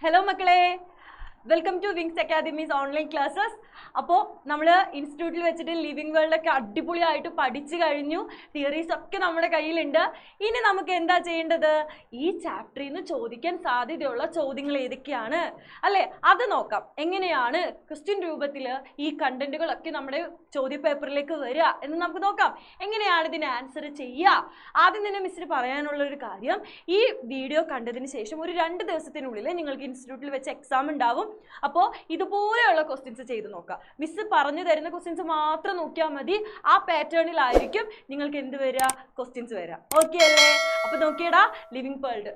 Hello makale, welcome to Wings Academy's online classes. അപ്പോൾ നമ്മൾ ഇൻസ്റ്റിറ്റ്യൂട്ടിൽ വെച്ചിട്ട് ലിവിംഗ് വേൾഡ് ഒക്കെ അടിപൊളിയായിട്ട് പഠിച്ചു കഴിഞ്ഞു. തിയറീസ് ഒക്കെ നമ്മുടെ കയ്യിലുണ്ട്. ഇനി നമുക്ക് എന്താ ചെയ്യേണ്ടത്? ഈ ചാപ്റ്ററിൽ നിന്ന് ചോദിക്കാൻ സാധ്യതയുള്ള ചോദ്യങ്ങൾ ഏതൊക്കെയാണ് അല്ലേ, അത് നോക്കാം. എങ്ങനെയാണ് ക്വസ്റ്റ്യൻ രൂപത്തിൽ ഈ കണ്ടന്റുകളൊക്കെ നമ്മുടെ ചോദ്യ പേപ്പറിലേക്ക് വരിക എന്ന് നമുക്ക് നോക്കാം. എങ്ങനെയാണ് ഇതിന് ആൻസർ ചെയ്യുക? ആദ്യം തന്നെ മിസ്സിന് പറയാനുള്ള ഒരു കാര്യം, ഈ വീഡിയോ കണ്ടതിന് ശേഷം ഒരു 2 ദിവസത്തിനുള്ളിൽ നിങ്ങൾക്ക് ഇൻസ്റ്റിറ്റ്യൂട്ടിൽ വെച്ച് എക്സാം ഉണ്ടാവും. അപ്പോൾ ഇതുപോലെയുള്ള ക്വസ്റ്റ്യൻസ് ചെയ്ത് നോക്കാം. മിസ് പറഞ്ഞു തരുന്ന ക്വസ്റ്റ്യൻസ് മാത്രം നോക്കിയാൽ മതി. ആ പാറ്റേണിലായിരിക്കും നിങ്ങൾക്ക് എന്ത് വരിക, ക്വസ്റ്റ്യൻസ് വരിക. ഓക്കെ അല്ലേ? അപ്പൊ നോക്കിയടാ, ലിവിംഗ് വേൾഡ്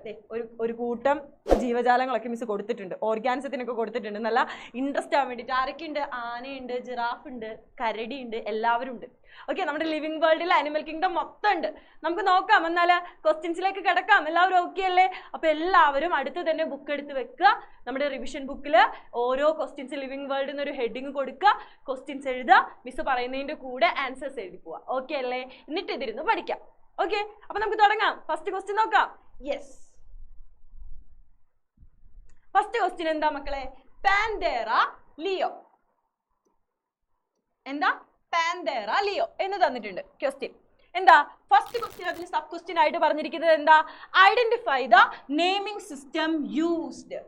ഒരു കൂട്ടം ജീവജാലങ്ങളൊക്കെ മിസ് കൊടുത്തിട്ടുണ്ട്, ഓർഗാനിസത്തിനൊക്കെ കൊടുത്തിട്ടുണ്ട്. നല്ല ഇൻട്രസ്റ്റ് ആവാൻ വേണ്ടിയിട്ട്. ആരൊക്കെ ഉണ്ട്? ആനയുണ്ട്, ജിറാഫ് ഉണ്ട്, കരടി ഉണ്ട്, എല്ലാവരും ഉണ്ട്. ഓക്കെ, നമ്മുടെ ലിവിംഗ് വേൾഡിൽ അനിമൽ കിങ്ഡം മൊത്തം ഉണ്ട്. നമുക്ക് നോക്കാം. എന്നാൽ ക്വസ്റ്റ്യൻസിലേക്ക് കിടക്കാം. എല്ലാവരും ഓക്കെ അല്ലേ? അപ്പൊ എല്ലാവരും അടുത്ത് തന്നെ ബുക്ക് എടുത്ത് വെക്കുക. നമ്മുടെ റിവിഷൻ ബുക്കിൽ ഓരോ ക്വസ്റ്റ്യൻസ് ലിവിംഗ് വേൾഡ് എന്നൊരു ഹെഡിങ് കൊടുക്കുക, ക്വസ്റ്റ്യൻസ് എഴുതുക, മിസ് പറയുന്നതിന്റെ കൂടെ ആൻസേഴ്സ് എഴുതി പോവാ. ഓക്കെ അല്ലേ? എന്നിട്ട് ഇതിരുന്ന് പഠിക്കാം. ഓക്കെ, അപ്പൊ നമുക്ക് തുടങ്ങാം. ഫസ്റ്റ് ക്വസ്റ്റ്യൻ നോക്കാം. യെസ്, ഫസ്റ്റ് ക്വസ്റ്റ്യൻ എന്താ മക്കളെ? പാന്തേറ ലിയോ. എന്താ? പാന്തേറ ലിയോ എന്ന് തന്നിട്ടുണ്ട് ക്വസ്റ്റ്യൻ. എന്താ ഫസ്റ്റ് ക്വസ്റ്റ്യൻ? അതിൽ സബ് ക്വസ്റ്റ്യൻ ആയിട്ട് പറഞ്ഞിരിക്കുന്നത് എന്താ? Identify the naming system used.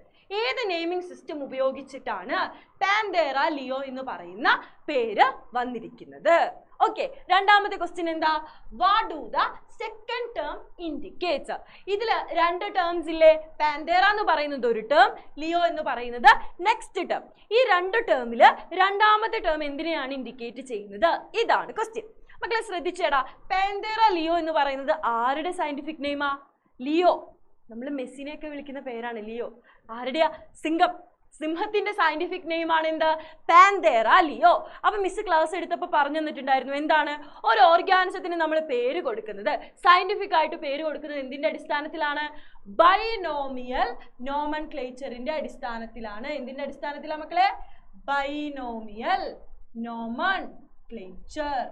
ഏത് നെയിമിംഗ് സിസ്റ്റം ഉപയോഗിച്ചിട്ടാണ് പാന്തേറ ലിയോ എന്ന് പറയുന്ന പേര് വന്നിരിക്കുന്നത്? ഓക്കെ, രണ്ടാമത്തെ ക്വസ്റ്റ്യൻ എന്താ? What do the second term indicates. ഇതിൽ 2 ടേംസ് ഇല്ലേ? പാന്തേറ എന്ന് പറയുന്നത് ഒരു ടേം, ലിയോ എന്ന് പറയുന്നത് നെക്സ്റ്റ് ടേം. ഈ 2 ടേമിൽ രണ്ടാമത്തെ ടേം എന്തിനെയാണ് ഇൻഡിക്കേറ്റ് ചെയ്യുന്നത്? ഇതാണ് ക്വസ്റ്റ്യൻ. മക്കളെ ശ്രദ്ധിച്ചേടാ, പാന്തേറ ലിയോ എന്ന് പറയുന്നത് ആരുടെ സയന്റിഫിക് നെയിമാ? ലിയോ. നമ്മൾ മെസ്സിനെയൊക്കെ വിളിക്കുന്ന പേരാണ് ലിയോ. ആരുടെയാ? സിംഹത്തിന്റെ സയന്റിഫിക് നെയിം ആണ് എന്ത്? പാന്തേറ ലിയോ. അപ്പൊ മിസ് ക്ലാസ് എടുത്തപ്പോൾ പറഞ്ഞു തന്നിട്ടുണ്ടായിരുന്നു എന്താണ്? ഒരു ഓർഗാനിസത്തിന് നമ്മൾ പേര് കൊടുക്കുന്നത്, സയന്റിഫിക് ആയിട്ട് പേര് കൊടുക്കുന്നത് എന്തിന്റെ അടിസ്ഥാനത്തിലാണ്? ബൈനോമിയൽ നോമൻക്ലേച്ചറിന്റെ അടിസ്ഥാനത്തിലാണ്. എന്തിന്റെ അടിസ്ഥാനത്തിലാണ് മക്കളെ? Binomial nomenclature.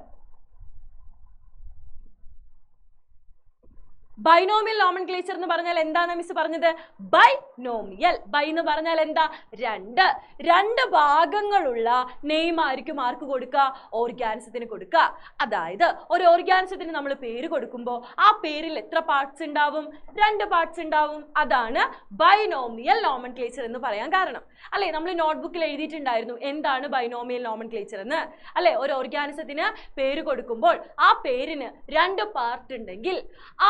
ബൈനോമിയൽ നോമൻക്ലേച്ചർ എന്ന് പറഞ്ഞാൽ എന്താണ് മിസ് പറഞ്ഞത്? ബൈനോമിയൽ. ബൈ എന്ന് പറഞ്ഞാൽ എന്താ? 2 ഭാഗങ്ങളുള്ള നെയിം ആയിരിക്കും ആർക്ക് കൊടുക്കുക? ഓർഗാനിസത്തിന് കൊടുക്കുക. അതായത് ഒരു ഓർഗാനിസത്തിന് നമ്മൾ പേര് കൊടുക്കുമ്പോൾ ആ പേരിൽ എത്ര പാർട്സ് ഉണ്ടാവും? 2 പാർട്സ് ഉണ്ടാവും. അതാണ് ബൈനോമിയൽ നോമൻക്ലേച്ചർ എന്ന് പറയാൻ കാരണം. അല്ലെ, നമ്മൾ നോട്ട്ബുക്കിൽ എഴുതിയിട്ടുണ്ടായിരുന്നു എന്താണ് ബൈനോമിയൽ നോമൻക്ലേച്ചർ എന്ന്. അല്ലെ, ഒരു ഓർഗാനിസത്തിന് പേര് കൊടുക്കുമ്പോൾ ആ പേരിന് 2 പാർട്ട് ഉണ്ടെങ്കിൽ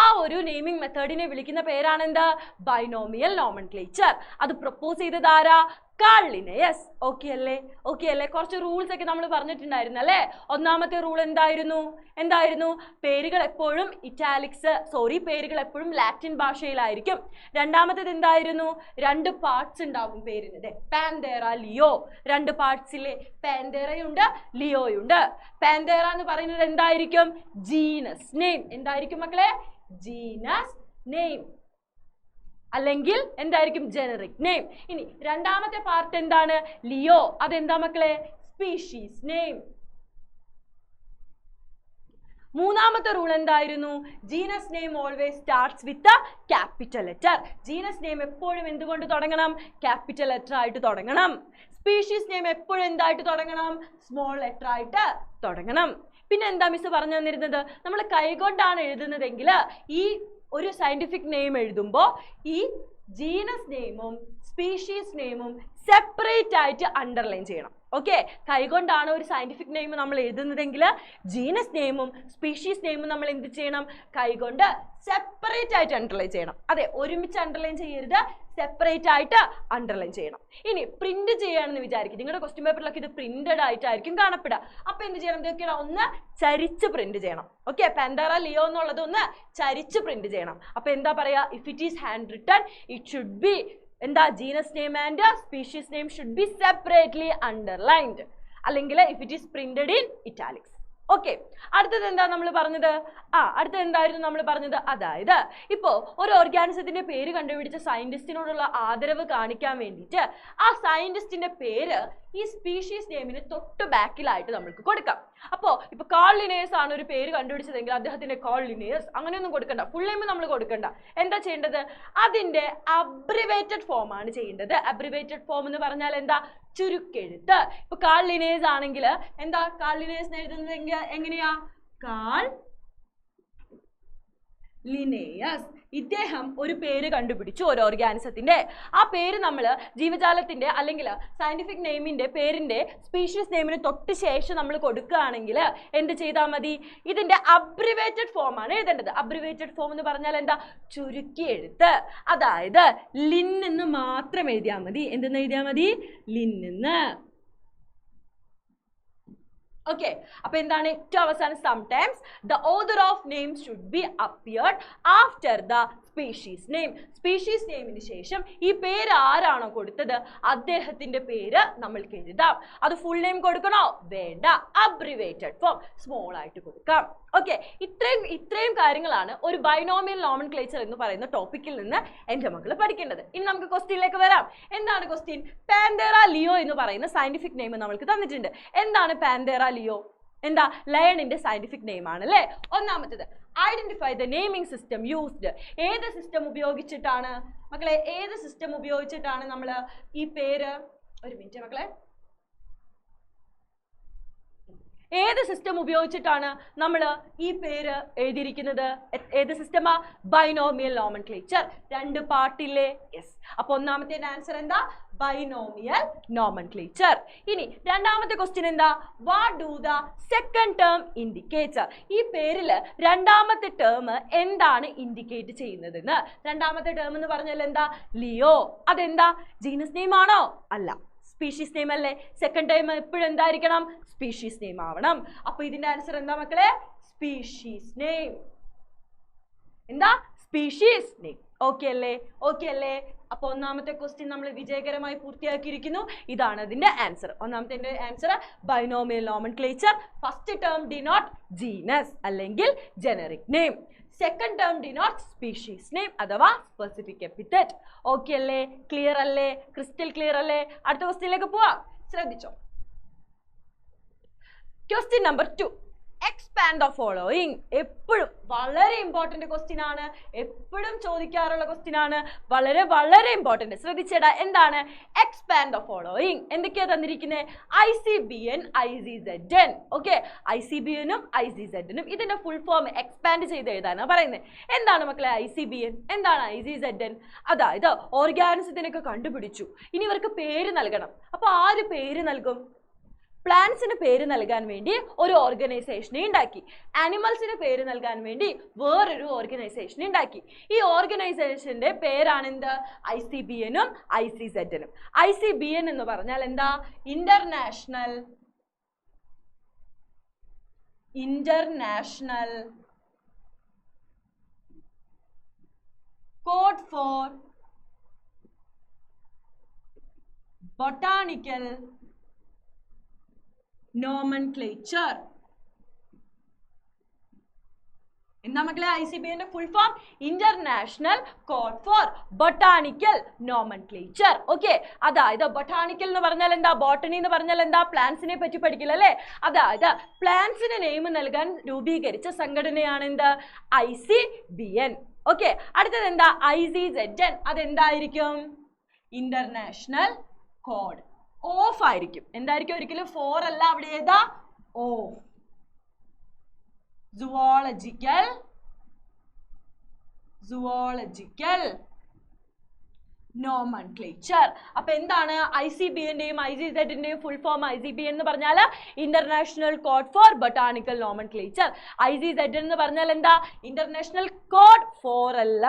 ആ ഒരു നെയിമിംഗ് മെത്തേഡിനെ വിളിക്കുന്ന പേരാണ് എന്താ? Binomial nomenclature. അത് പ്രപ്പോസ് ചെയ്തത് ആരാ? Carl Linnaeus. ഓക്കെ അല്ലേ? ഓക്കെ അല്ലേ? കുറച്ച് റൂൾസ് ഒക്കെ നമ്മൾ പറഞ്ഞിട്ടുണ്ടായിരുന്നു അല്ലേ? ഒന്നാമത്തെ റൂൾ എന്തായിരുന്നു? പേരുകൾ എപ്പോഴും പേരുകൾ എപ്പോഴും ലാറ്റിൻ ഭാഷയിലായിരിക്കും. രണ്ടാമത്തേത് എന്തായിരുന്നു? 2 പാർട്സ് ഉണ്ടാവും പേരിന്. പാന്തേറ ലിയോ 2 പാർട്സിലെ പാന്തേറയുണ്ട്, ലിയോയുണ്ട്. പാന്തേറ എന്ന് പറയുന്നത് എന്തായിരിക്കും? Genus name. എന്തായിരിക്കും മക്കളെ? ജീനസ് നെയിം അല്ലെങ്കിൽ എന്തായിരിക്കും? Generic name. ഇനി രണ്ടാമത്തെ പാർട്ട് എന്താണ്? ലിയോ. അതെന്താ മക്കളെ? Species name. മൂന്നാമത്തെ റൂൾ എന്തായിരുന്നു? Genus name always starts with capital letter. Genus name എപ്പോഴും എന്തുകൊണ്ട് തുടങ്ങണം? ക്യാപിറ്റൽ ലെറ്റർ ആയിട്ട് തുടങ്ങണം. സ്പീഷീസ് നെയിം എപ്പോഴും എന്തായിട്ട് തുടങ്ങണം? സ്മോൾ ലെറ്റർ ആയിട്ട് തുടങ്ങണം. പിന്നെ എന്താ മിസ് പറഞ്ഞു തന്നിരുന്നത്? നമ്മൾ കൈകൊണ്ടാണ് എഴുതുന്നതെങ്കിൽ ഈ ഒരു സയന്റിഫിക് നെയിം എഴുതുമ്പോൾ ഈ ജീനസ് നെയിമും സ്പീഷീസ് നെയിമും സെപ്പറേറ്റ് ആയിട്ട് അണ്ടർലൈൻ ചെയ്യണം. ഓക്കെ, കൈകൊണ്ടാണ് ഒരു സയന്റിഫിക് നെയിം നമ്മൾ എഴുതുന്നതെങ്കിൽ ജീനസ് നെയിമും സ്പീഷീസ് നെയിമും നമ്മൾ എന്ത് ചെയ്യണം? കൈകൊണ്ട് സെപ്പറേറ്റ് ആയിട്ട് അണ്ടർലൈൻ ചെയ്യണം. അതെ, ഒരുമിച്ച് അണ്ടർലൈൻ ചെയ്യരുത്, സെപ്പറേറ്റ് ആയിട്ട് അണ്ടർലൈൻ ചെയ്യണം. ഇനി പ്രിന്റ് ചെയ്യുകയാണെന്ന് വിചാരിക്കും. നിങ്ങളുടെ ക്വസ്റ്റ്യൻ പേപ്പറിലൊക്കെ ഇത് പ്രിന്റഡ് ആയിട്ടായിരിക്കും കാണപ്പെടുക. അപ്പൊ എന്ത് ചെയ്യണം? ഇതൊക്കെയാണ് ഒന്ന് ചരിച്ച് പ്രിന്റ് ചെയ്യണം. ഓക്കെ, പാന്തേറ ലിയോ എന്നുള്ളത് ഒന്ന് ചരിച്ച് പ്രിന്റ് ചെയ്യണം. അപ്പൊ എന്താ പറയാ? If it is handwritten it should be എന്താ? Genus name and species name should be separately underlined. അല്ലെങ്കിൽ if it is printed in italics. Okay, അടുത്തത് എന്താ നമ്മൾ പറഞ്ഞത്? അടുത്തത് എന്തായിരുന്നു നമ്മൾ പറഞ്ഞത്? അതായത് ഇപ്പോൾ ഒരു ഓർഗാനിസത്തിന്റെ പേര് കണ്ടുപിടിച്ച സയന്റിസ്റ്റിനോടുള്ള ആദരവ് കാണിക്കാൻ വേണ്ടിയിട്ട് ആ സയന്റിസ്റ്റിന്റെ പേര് ഈ സ്പീഷീസ് നെയിമിന് തൊട്ട് ബാക്കിലായിട്ട് നമുക്ക് കൊടുക്കാം. അപ്പോൾ ഇപ്പൊ കാൾ ലിനേഴ്സ് ആണ് ഒരു പേര് കണ്ടുപിടിച്ചതെങ്കിൽ അദ്ദേഹത്തിന്റെ കാൾ ലിനേഴ്സ് അങ്ങനെയൊന്നും കൊടുക്കണ്ട, ഫുൾ നെയിം നമ്മൾ കൊടുക്കണ്ട. എന്താ ചെയ്യേണ്ടത്? അതിന്റെ അബ്രിവേറ്റഡ് ഫോം ആണ് ചെയ്യേണ്ടത്. അബ്രിവേറ്റഡ് ഫോം എന്ന് പറഞ്ഞാൽ എന്താ? ചുരുക്കെഴുത്ത്. ഇപ്പൊ കാൾ ലിനേഴ്സ് ആണെങ്കിൽ എന്താ കാൾ ലിനേഴ്സ് എഴുതുന്നത് എങ്ങനെയാ? Carl Linnaeus. ഇദ്ദേഹം ഒരു പേര് കണ്ടുപിടിച്ചു ഒരു ഓർഗാനിസത്തിന്റെ. ആ പേര് നമ്മൾ ജീവജാലത്തിന്റെ അല്ലെങ്കിൽ സയന്റിഫിക് നെയിമിന്റെ പേരിന്റെ സ്പീഷീസ് നെയിമിന് തൊട്ട് ശേഷം നമ്മൾ കൊടുക്കുകയാണെങ്കിൽ എന്ത് ചെയ്താൽ മതി? ഇതിന്റെ അബ്രിവേറ്റഡ് ഫോം ആണ് എഴുതേണ്ടത്. അബ്രിവേറ്റഡ് ഫോം എന്ന് പറഞ്ഞാൽ എന്താ? ചുരുക്കി എഴുത്ത്. അതായത് ലിൻ എന്ന് മാത്രം എഴുതിയാൽ മതി. എന്തെന്ന് എഴുതിയാൽ മതി? ലിൻ എന്ന്. Okay, അപ്പോൾ എന്താണ് ഏറ്റവും അവസാനം? sometimes the author of name should be appeared after the species name. Species നെയിമിന് ശേഷം ഈ പേര് ആരാണോ കൊടുത്തത് അദ്ദേഹത്തിന്റെ പേര് നമ്മൾക്ക് എഴുതാം. അത് ഫുൾ നെയിം കൊടുക്കണോ? വേണ്ട, അബ്രിവേറ്റഡ് ഫോം സ്മോൾ ആയിട്ട് കൊടുക്കാം. ഓക്കെ, ഇത്രയും കാര്യങ്ങളാണ് ഒരു ബൈനോമിയൽ നോമൻക്ലേച്ചർ എന്ന് പറയുന്ന ടോപ്പിക്കിൽ നിന്ന് എൻ്റെ മക്കൾ പഠിക്കേണ്ടത്. ഇനി നമുക്ക് ക്വസ്റ്റ്യനിലേക്ക് വരാം. എന്താണ് ക്വസ്റ്റ്യൻ? പാന്തേറ ലിയോ എന്ന് പറയുന്ന സയന്റിഫിക് നെയിം നമ്മൾക്ക് തന്നിട്ടുണ്ട്. എന്താണ് പാന്തേറ ലിയോ? എന്താ? ലയണിന്റെ സയന്റിഫിക് നെയിം ആണ് അല്ലേ? ഒന്നാമത്തേത് identify the naming system used. ഏത് സിസ്റ്റം ഉപയോഗിച്ചിട്ടാണ് മക്കളെ? ഏത് സിസ്റ്റം ഉപയോഗിച്ചിട്ടാണ് നമ്മൾ ഈ പേര്? ഒരു മിനിറ്റ് മക്കളെ. ഏത് സിസ്റ്റം ഉപയോഗിച്ചിട്ടാണ് നമ്മൾ ഈ പേര് എഴുതിയിരിക്കുന്നത്? ഏത് സിസ്റ്റമാ? Binomial nomenclature. രണ്ട് പാർട്ടില്ലേ? യെസ്. അപ്പോൾ ഒന്നാമത്തെ ആൻസർ എന്താ? Binomial nomenclature. ഇനി രണ്ടാമത്തെ ക്വസ്റ്റ്യൻ എന്താ? What do the second term indicate? ഈ പേരിൽ രണ്ടാമത്തെ ടേം എന്താണ് ഇൻഡിക്കേറ്റ് ചെയ്യുന്നതെന്ന്. രണ്ടാമത്തെ ടേം എന്ന് പറഞ്ഞാൽ എന്താ? ലിയോ. അതെന്താ? ജീനസ് നെയിം ആണോ? അല്ല, സ്പീഷീസ് നെയിം അല്ലേ. സെക്കൻഡ് ടൈം എപ്പോഴും എന്തായിരിക്കണം? സ്പീഷീസ് നെയിം ആവണം. അപ്പൊ ഇതിന്റെ ആൻസർ എന്താ മക്കളെ? Species name. എന്താ? Species name. ഓക്കെ അല്ലേ? ഓക്കെ അല്ലേ? അപ്പൊ ഒന്നാമത്തെ ക്വസ്റ്റ്യൻ നമ്മൾ വിജയകരമായി പൂർത്തിയാക്കിയിരിക്കുന്നു. ഇതാണ് അതിന്റെ ആൻസർ. ഒന്നാമത്തെ answer binomial nomenclature. First term denote genus അല്ലെങ്കിൽ generic name. Second term denote species name അഥവാ സ്പെസിഫിക് എപ്പിത്തറ്റ്. ഓക്കെ അല്ലേ? ക്ലിയർ അല്ലേ? ക്രിസ്റ്റൽ ക്ലിയർ അല്ലേ? അടുത്ത ക്വസ്റ്റ്യനിലേക്ക് പോവാം. ശ്രദ്ധിച്ചോ. Question number 2. Expand the following. എപ്പോഴും വളരെ ഇമ്പോർട്ടന്റ് ക്വസ്റ്റ്യൻ ആണ്. എപ്പോഴും ചോദിക്കാറുള്ള ക്വസ്റ്റ്യൻ ആണ്. വളരെ വളരെ ഇമ്പോർട്ടന്റ്. ശ്രദ്ധിച്ചേടാ. എന്താണ്? Expand the following. എന്തൊക്കെയാ തന്നിരിക്കുന്നത്? ICBN, ICZN. ഓക്കെ, ICBN-ഉം ICZN-ഉം ഇതിന്റെ ഫുൾ ഫോം എക്സ്പാൻഡ് ചെയ്ത് എഴുതാനാണ് പറയുന്നത്. എന്താണ് മക്കളെ ICBN? എന്താണ് ICZN? അതായത് ഓർഗാനിസത്തിനൊക്കെ കണ്ടുപിടിച്ചു. ഇനി ഇവർക്ക് പേര് നൽകണം. അപ്പൊ ആര് പേര് നൽകും? പ്ലാന്റ്സിന് പേര് നൽകാൻ വേണ്ടി ഒരു ഓർഗനൈസേഷനെ ഉണ്ടാക്കി. ആനിമൽസിന് പേര് നൽകാൻ വേണ്ടി വേറൊരു ഓർഗനൈസേഷൻ ഉണ്ടാക്കി. ഈ ഓർഗനൈസേഷന്റെ പേരാണ് എന്ത്? ICBN-ഉം ICZN-ഉം. ICBN എന്ന് പറഞ്ഞാൽ എന്താ? International code for botanical nomenclature. എന്താ മക്കളെ ICBN-ന്റെ full form? International code for botanical nomenclature. Okay, അതായത് ബൊട്ടാണിക്കൽ എന്ന് പറഞ്ഞാൽ എന്താ? ബോട്ടണി എന്ന് പറഞ്ഞാൽ എന്താ? പ്ലാന്റ്സിനെ പറ്റി പഠിക്കില്ല അല്ലേ? അതായത് പ്ലാന്റ്സിന് നെയിം നൽകാൻ രൂപീകരിച്ച സംഘടനയാണ് എന്ത്? ICBN. ഓക്കെ, അടുത്തത് എന്താ? ICZN. അതെന്തായിരിക്കും? ഇന്റർനാഷണൽ കോഡ് ഓഫ് ആയിരിക്കും. എന്തായിരിക്കും? ഒരിക്കലും 4 അല്ല, അവിടെ ഏതാ? ഓഫ്. Zoological nomenclature. അപ്പൊ എന്താണ് ICBN-ന്റെയും ICZ-ന്റെയും ഫുൾ ഫോം? ICBN എന്ന് പറഞ്ഞാൽ international code for botanical nomenclature. ICZ എന്ന് പറഞ്ഞാൽ എന്താ? ഇന്റർനാഷണൽ കോഡ് ഫോർ അല്ല,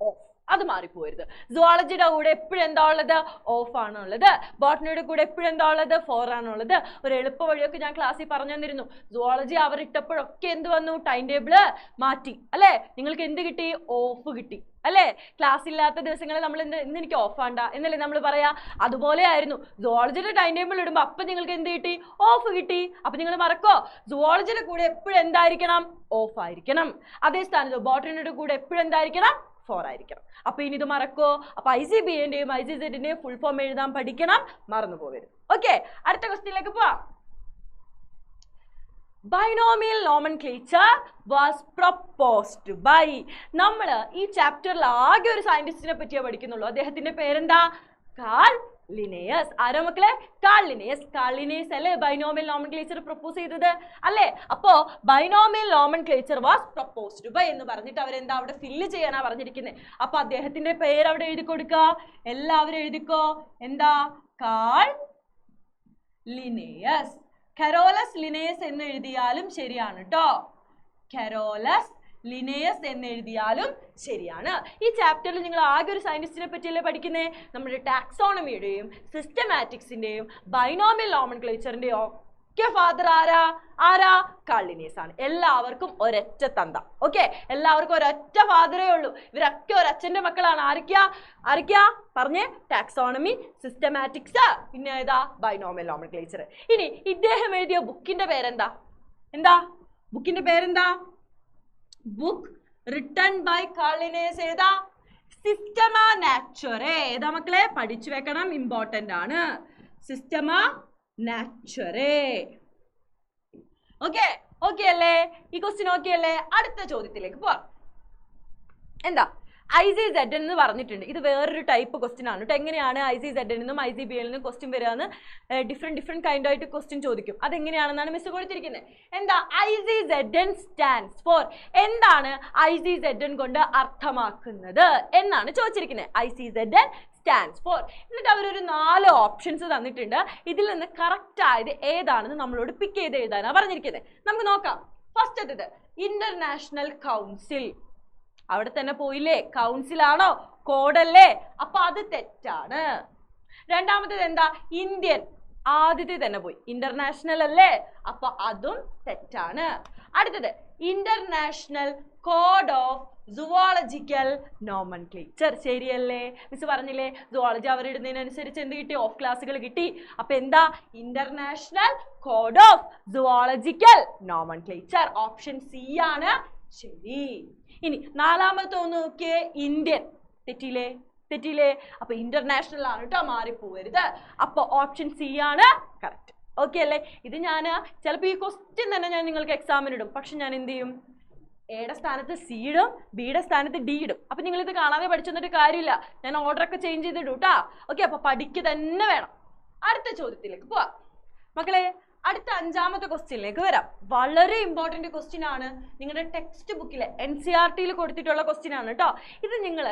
ഓഫ്. അത് മാറിപ്പോരുത്. സുവോളജിയുടെ കൂടെ എപ്പോഴും എന്താ ഉള്ളത്? ഓഫ് ആണുള്ളത്. ബോട്ടണിയുടെ കൂടെ എപ്പോഴും എന്താ ഉള്ളത്? 4 ആണുള്ളത്. ഒരു എളുപ്പ വഴിയൊക്കെ ഞാൻ ക്ലാസ്സിൽ പറഞ്ഞു തന്നിരുന്നു. സുവോളജി അവർ ഇട്ടപ്പോഴൊക്കെ എന്ത് വന്നു? ടൈം ടേബിള് മാറ്റി അല്ലേ? നിങ്ങൾക്ക് എന്ത് കിട്ടി? ഓഫ് കിട്ടി അല്ലേ? ക്ലാസ് ഇല്ലാത്ത ദിവസങ്ങളിൽ നമ്മൾ ഇന്ന് എനിക്ക് ഓഫ് ആണ്ട എന്നല്ലേ നമ്മൾ പറയാ? അതുപോലെ ആയിരുന്നു. സുവോളജിയുടെ ടൈം ടേബിൾ ഇടുമ്പോൾ അപ്പം നിങ്ങൾക്ക് എന്ത് കിട്ടി? ഓഫ് കിട്ടി. അപ്പൊ നിങ്ങൾ മറക്കോ? സുവോളജിയുടെ കൂടെ എപ്പോഴും എന്തായിരിക്കണം? ഓഫ് ആയിരിക്കണം. അതേ സ്ഥാനത്ത് ബോട്ടണിയുടെ കൂടെ എപ്പോഴും എന്തായിരിക്കണം? 4 ആയിരിക്കണം. അപ്പൊ ഇനി ഇത് മറക്കോ? അപ്പൊ ICBN-ന്റെയും ICZ-ന്റെയും ഫുൾ ഫോം എഴുതാൻ പഠിക്കണം, മറന്നു പോകരുത്. ഓക്കെ, അടുത്ത ക്വസ്റ്റ്യനിലേക്ക് പോവാം. Binomial nomenclature was proposed by. നമ്മൾ ഈ ചാപ്റ്ററിൽ ആകെ ഒരു സയന്റിസ്റ്റിനെ പറ്റിയേ പഠിക്കുന്നുള്ളൂ. അദ്ദേഹത്തിന്റെ പേരെന്താ? Carl Linnaeus. ആരാ മക്കളെ? Carl Linnaeus. കാൾ ലിനേയസ് അല്ലേ ബൈനോമിയൽ നോമൻക്ലേച്ചർ പ്രൊപ്പോസ് ചെയ്തത് അല്ലേ? അപ്പോ binomial nomenclature was proposed by എന്ന് പറഞ്ഞിട്ട് അവരെന്താ അവിടെ ഫില്ല് ചെയ്യാനാ പറഞ്ഞിരിക്കുന്നത്. അപ്പൊ അദ്ദേഹത്തിന്റെ പേര് അവിടെ എഴുതി കൊടുക്ക. എല്ലാവരും എഴുതിക്കോ. എന്താ? Carl Linnaeus. കരോലസ് ലിനേയസ് എന്ന് എഴുതിയാലും ശരിയാണ് കേട്ടോ. കരോലസ് ലിനേയസ് എന്ന് എഴുതിയാലും ശരിയാണ്. ഈ ചാപ്റ്ററിൽ നിങ്ങൾ ആകെ ഒരു സയന്റിസ്റ്റിനെ പറ്റിയല്ലേ പഠിക്കുന്നേ? നമ്മുടെ ടാക്സോണമിയുടെയും സിസ്റ്റമാറ്റിക്സിന്റെയും ബൈനോമിയൽ നോമൻക്ലേച്ചറിന്റെയും ഒക്കെ ഫാദർ ആരാ? കാൾ ലിനേയസ് ആണ്. എല്ലാവർക്കും ഒരൊറ്റ തന്ത. ഓക്കെ, എല്ലാവർക്കും ഒരൊറ്റ ഫാദറേ ഉള്ളൂ. ഇവരൊക്കെ ഒരച്ഛന്റെ മക്കളാണ്. ആരൊക്കെയാ പറഞ്ഞേ? ടാക്സോണമി, സിസ്റ്റമാറ്റിക്സ്, പിന്നെ ഏതാ? Binomial nomenclature. ഇനി ഇദ്ദേഹം എഴുതിയ ബുക്കിന്റെ പേരെന്താ? ബുക്കിന്റെ പേരെന്താ? Book written by Carl Linnaeus ഏതാ? സിസ്റ്റമാ നാച്ചുറേ. ഏതാ മക്കളെ? പഠിച്ചു വെക്കണം, ഇമ്പോർട്ടന്റ് ആണ്. സിസ്റ്റമാ നാച്ചുറേ. ഓക്കെ അല്ലേ? ഈ ക്വസ്റ്റ്യൻ ഓക്കെ അല്ലേ? അടുത്ത ചോദ്യത്തിലേക്ക് പോവാം. എന്താ? ICZ എന്ന് പറഞ്ഞിട്ടുണ്ട്. ഇത് വേറൊരു ടൈപ്പ് ക്വസ്റ്റ്യൻ ആണ് കേട്ടോ. എങ്ങനെയാണ് ICZ നിന്നും ICBL നിന്നും ക്വസ്റ്റ്യൻ വരികയെന്ന് ഡിഫറെന്റ് കൈൻഡ് ആയിട്ട് ക്വസ്റ്റ്യൻ ചോദിക്കും. അതെങ്ങനെയാണെന്നാണ് മിസ് കൊടുത്തിരിക്കുന്നത്. എന്താ? ICZN stands for. എന്താണ് ICZN കൊണ്ട് അർത്ഥമാക്കുന്നത് എന്നാണ് ചോദിച്ചിരിക്കുന്നത്. ICZN stands for. എന്നിട്ട് അവരൊരു 4 ഓപ്ഷൻസ് തന്നിട്ടുണ്ട്. ഇതിൽ നിന്ന് കറക്റ്റ് ആയത് ഏതാണെന്ന് നമ്മളോട് പിക്ക് ചെയ്ത് എഴുതാനാണ് പറഞ്ഞിരിക്കുന്നത്. നമുക്ക് നോക്കാം. ഫസ്റ്റത്തേത് ഇന്റർനാഷണൽ കൗൺസിൽ. അവിടെ തന്നെ പോയില്ലേ? കൗൺസിൽ ആണോ? കോഡല്ലേ? അപ്പൊ അത് തെറ്റാണ്. രണ്ടാമത്തേത് എന്താ? ഇന്ത്യൻ. ആദ്യത്തെ തന്നെ പോയി. ഇന്റർനാഷണൽ അല്ലേ? അപ്പൊ അതും തെറ്റാണ്. അടുത്തത് international code of zoological nomenclature. ശരിയല്ലേ? മിസ് പറഞ്ഞില്ലേ സുവോളജി അവരിടുന്നതിനനുസരിച്ച് എന്ത് കിട്ടി? ഓഫ് ക്ലാസ്സുകൾ കിട്ടി. അപ്പൊ എന്താ? International code of zoological nomenclature. Option C ആണ് ശരി. ഇനി നാലാമത്തെ ഒന്ന് നോക്കിയേ. ഇന്ത്യൻ. തെറ്റില്ലേ? അപ്പൊ ഇന്റർനാഷണൽ ആണ് കേട്ടോ, മാറിപ്പോവരുത്. അപ്പൊ ഓപ്ഷൻ സി ആണ് കറക്റ്റ്. ഓക്കെ അല്ലേ? ഇത് ഞാൻ ചിലപ്പോൾ ഈ ക്വസ്റ്റ്യൻ തന്നെ ഞാൻ നിങ്ങൾക്ക് എക്സാമിന് ഇടും. പക്ഷെ ഞാൻ എന്ത് ചെയ്യും? എയുടെ സ്ഥാനത്ത് സി ഇടും, ബിയുടെ സ്ഥാനത്ത് ഡി ഇടും. അപ്പൊ നിങ്ങൾ ഇത് കാണാതെ പഠിച്ചെന്നിട്ട് കാര്യമില്ല. ഞാൻ ഓർഡർ ഒക്കെ ചേഞ്ച് ചെയ്തിടും കേട്ടാ. ഓക്കെ, അപ്പൊ പഠിക്കുക തന്നെ വേണം. അടുത്ത ചോദ്യത്തിലേക്ക് പോവാം മക്കളെ. അടുത്ത 5ാമത്തെ ക്വസ്റ്റ്യനിലേക്ക് വരാം. വളരെ ഇമ്പോർട്ടന്റ് ക്വസ്റ്റ്യൻ ആണ്. നിങ്ങളുടെ ടെക്സ്റ്റ് ബുക്കിലെ NCERT-യിൽ കൊടുത്തിട്ടുള്ള ക്വസ്റ്റ്യൻ ആണ് കേട്ടോ. ഇത് നിങ്ങൾ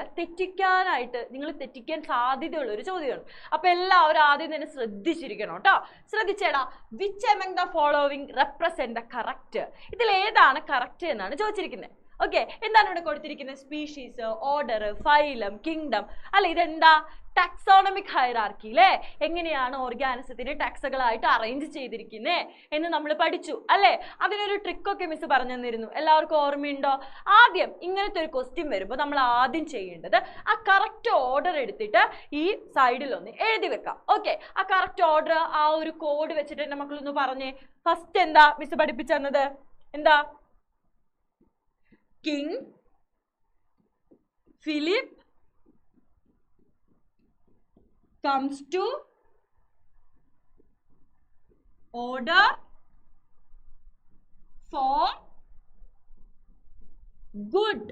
തെറ്റിക്കാൻ സാധ്യതയുള്ള ഒരു ചോദ്യമാണ്. അപ്പൊ എല്ലാവരും ആദ്യം തന്നെ ശ്രദ്ധിച്ചിരിക്കണം കേട്ടോ. ശ്രദ്ധിച്ചേടാ. Which among the following represent the correct. ഇതിൽ ഏതാണ് കറക്റ്റ് എന്നാണ് ചോദിച്ചിരിക്കുന്നത്. ഓക്കെ, എന്താണ് ഇവിടെ കൊടുത്തിരിക്കുന്നത്? Species, order, phylum, kingdom. അല്ല, ഇതെന്താ? ടാക്സോണമിക് ഹൈറാർക്കി അല്ലേ? എങ്ങനെയാണ് ഓർഗാനിസത്തിനെ ടാക്സുകളായിട്ട് അറേഞ്ച് ചെയ്തിരിക്കുന്നത് എന്ന് നമ്മൾ പഠിച്ചു അല്ലേ? അതിനൊരു ട്രിക്കൊക്കെ മിസ് പറഞ്ഞു തന്നിരുന്നു. എല്ലാവർക്കും ഓർമ്മയുണ്ടോ? ആദ്യം ഇങ്ങനത്തെ ഒരു ക്വസ്റ്റ്യൻ വരുമ്പോൾ നമ്മൾ ആദ്യം ചെയ്യേണ്ടത് ആ കറക്റ്റ് ഓർഡർ എടുത്തിട്ട് ഈ സൈഡിൽ ഒന്ന് എഴുതി വെക്കാം. ഓക്കെ, ആ കറക്റ്റ് ഓർഡർ, ആ ഒരു കോഡ് വെച്ചിട്ട് എൻ്റെ മക്കളൊന്ന് പറഞ്ഞേ. ഫസ്റ്റ് എന്താ മിസ് പഠിപ്പിച്ചു തന്നത്? എന്താ? King Philip comes to order for good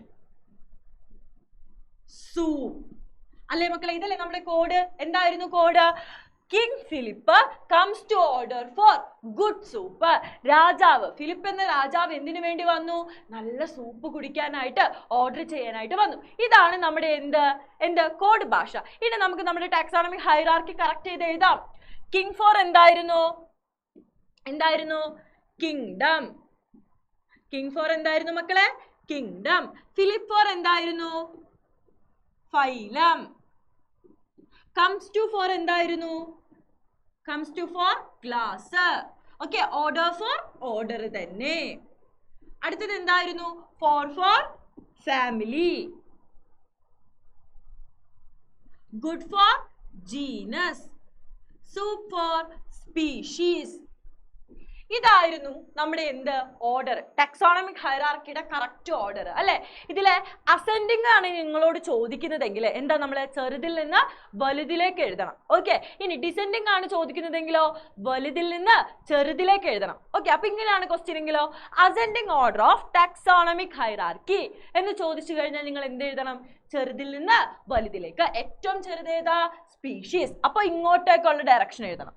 soup. അല്ലേ മക്കളെ? ഇതല്ലേ നമ്മുടെ കോഡ്. എന്തായിരുന്നു code? King Philip comes to order for good soup. രാജാവ് ഫിലിപ്പ് എന്ന രാജാവ് എന്തിനു വേണ്ടി വന്നു? നല്ല സൂപ്പ് കുടിക്കാനായിട്ട് ഓർഡർ ചെയ്യാനായിട്ട് വന്നു. ഇതാണ് നമ്മുടെ എന്ത് കോഡ് ഭാഷ. ഇനി നമുക്ക് നമ്മുടെ ടാക്സോണമിക് ഹൈറാർക്കി കറക്റ്റ് ചെയ്ത് എഴുതാം. കിങ് ഫോർ എന്തായിരുന്നു? കിങ്ഡം. കിങ് ഫോർ എന്തായിരുന്നു മക്കളെ? കിങ്ഡം. ഫിലിപ്പ് ഫോർ എന്തായിരുന്നു? ഫൈലം. കംസ് ടു ഫോർ എന്തായിരുന്നു? Comes to for class. Okay, order for order തന്നെ. അടുത്തത് എന്തായിരുന്നു? For family. Good for genus. Soup for species. ഇതായിരുന്നു നമ്മുടെ എന്ത് ഓർഡർ, ടാക്സോണമിക് ഹൈറാർക്കിയുടെ കറക്റ്റ് ഓർഡർ അല്ലെ. ഇതിലെ അസെൻഡിങ് ആണ് നിങ്ങളോട് ചോദിക്കുന്നതെങ്കിൽ എന്താ നമ്മൾ ചെറുതിൽ നിന്ന് വലുതിലേക്ക് എഴുതണം. ഓക്കെ, ഇനി ഡിസെൻഡിങ് ആണ് ചോദിക്കുന്നതെങ്കിലോ വലുതിൽ നിന്ന് ചെറുതിലേക്ക് എഴുതണം. ഓക്കെ, അപ്പൊ ഇങ്ങനെയാണ് ക്വസ്റ്റ്യൻ എങ്കിലോ ascending order of taxonomic hierarchy എന്ന് ചോദിച്ചു കഴിഞ്ഞാൽ നിങ്ങൾ എന്ത് എഴുതണം? ചെറുതിൽ നിന്ന് വലുതിലേക്ക്. ഏറ്റവും ചെറുതേതാ? സ്പീഷീസ്. അപ്പൊ ഇങ്ങോട്ടേക്കുള്ള ഡയറക്ഷൻ എഴുതണം.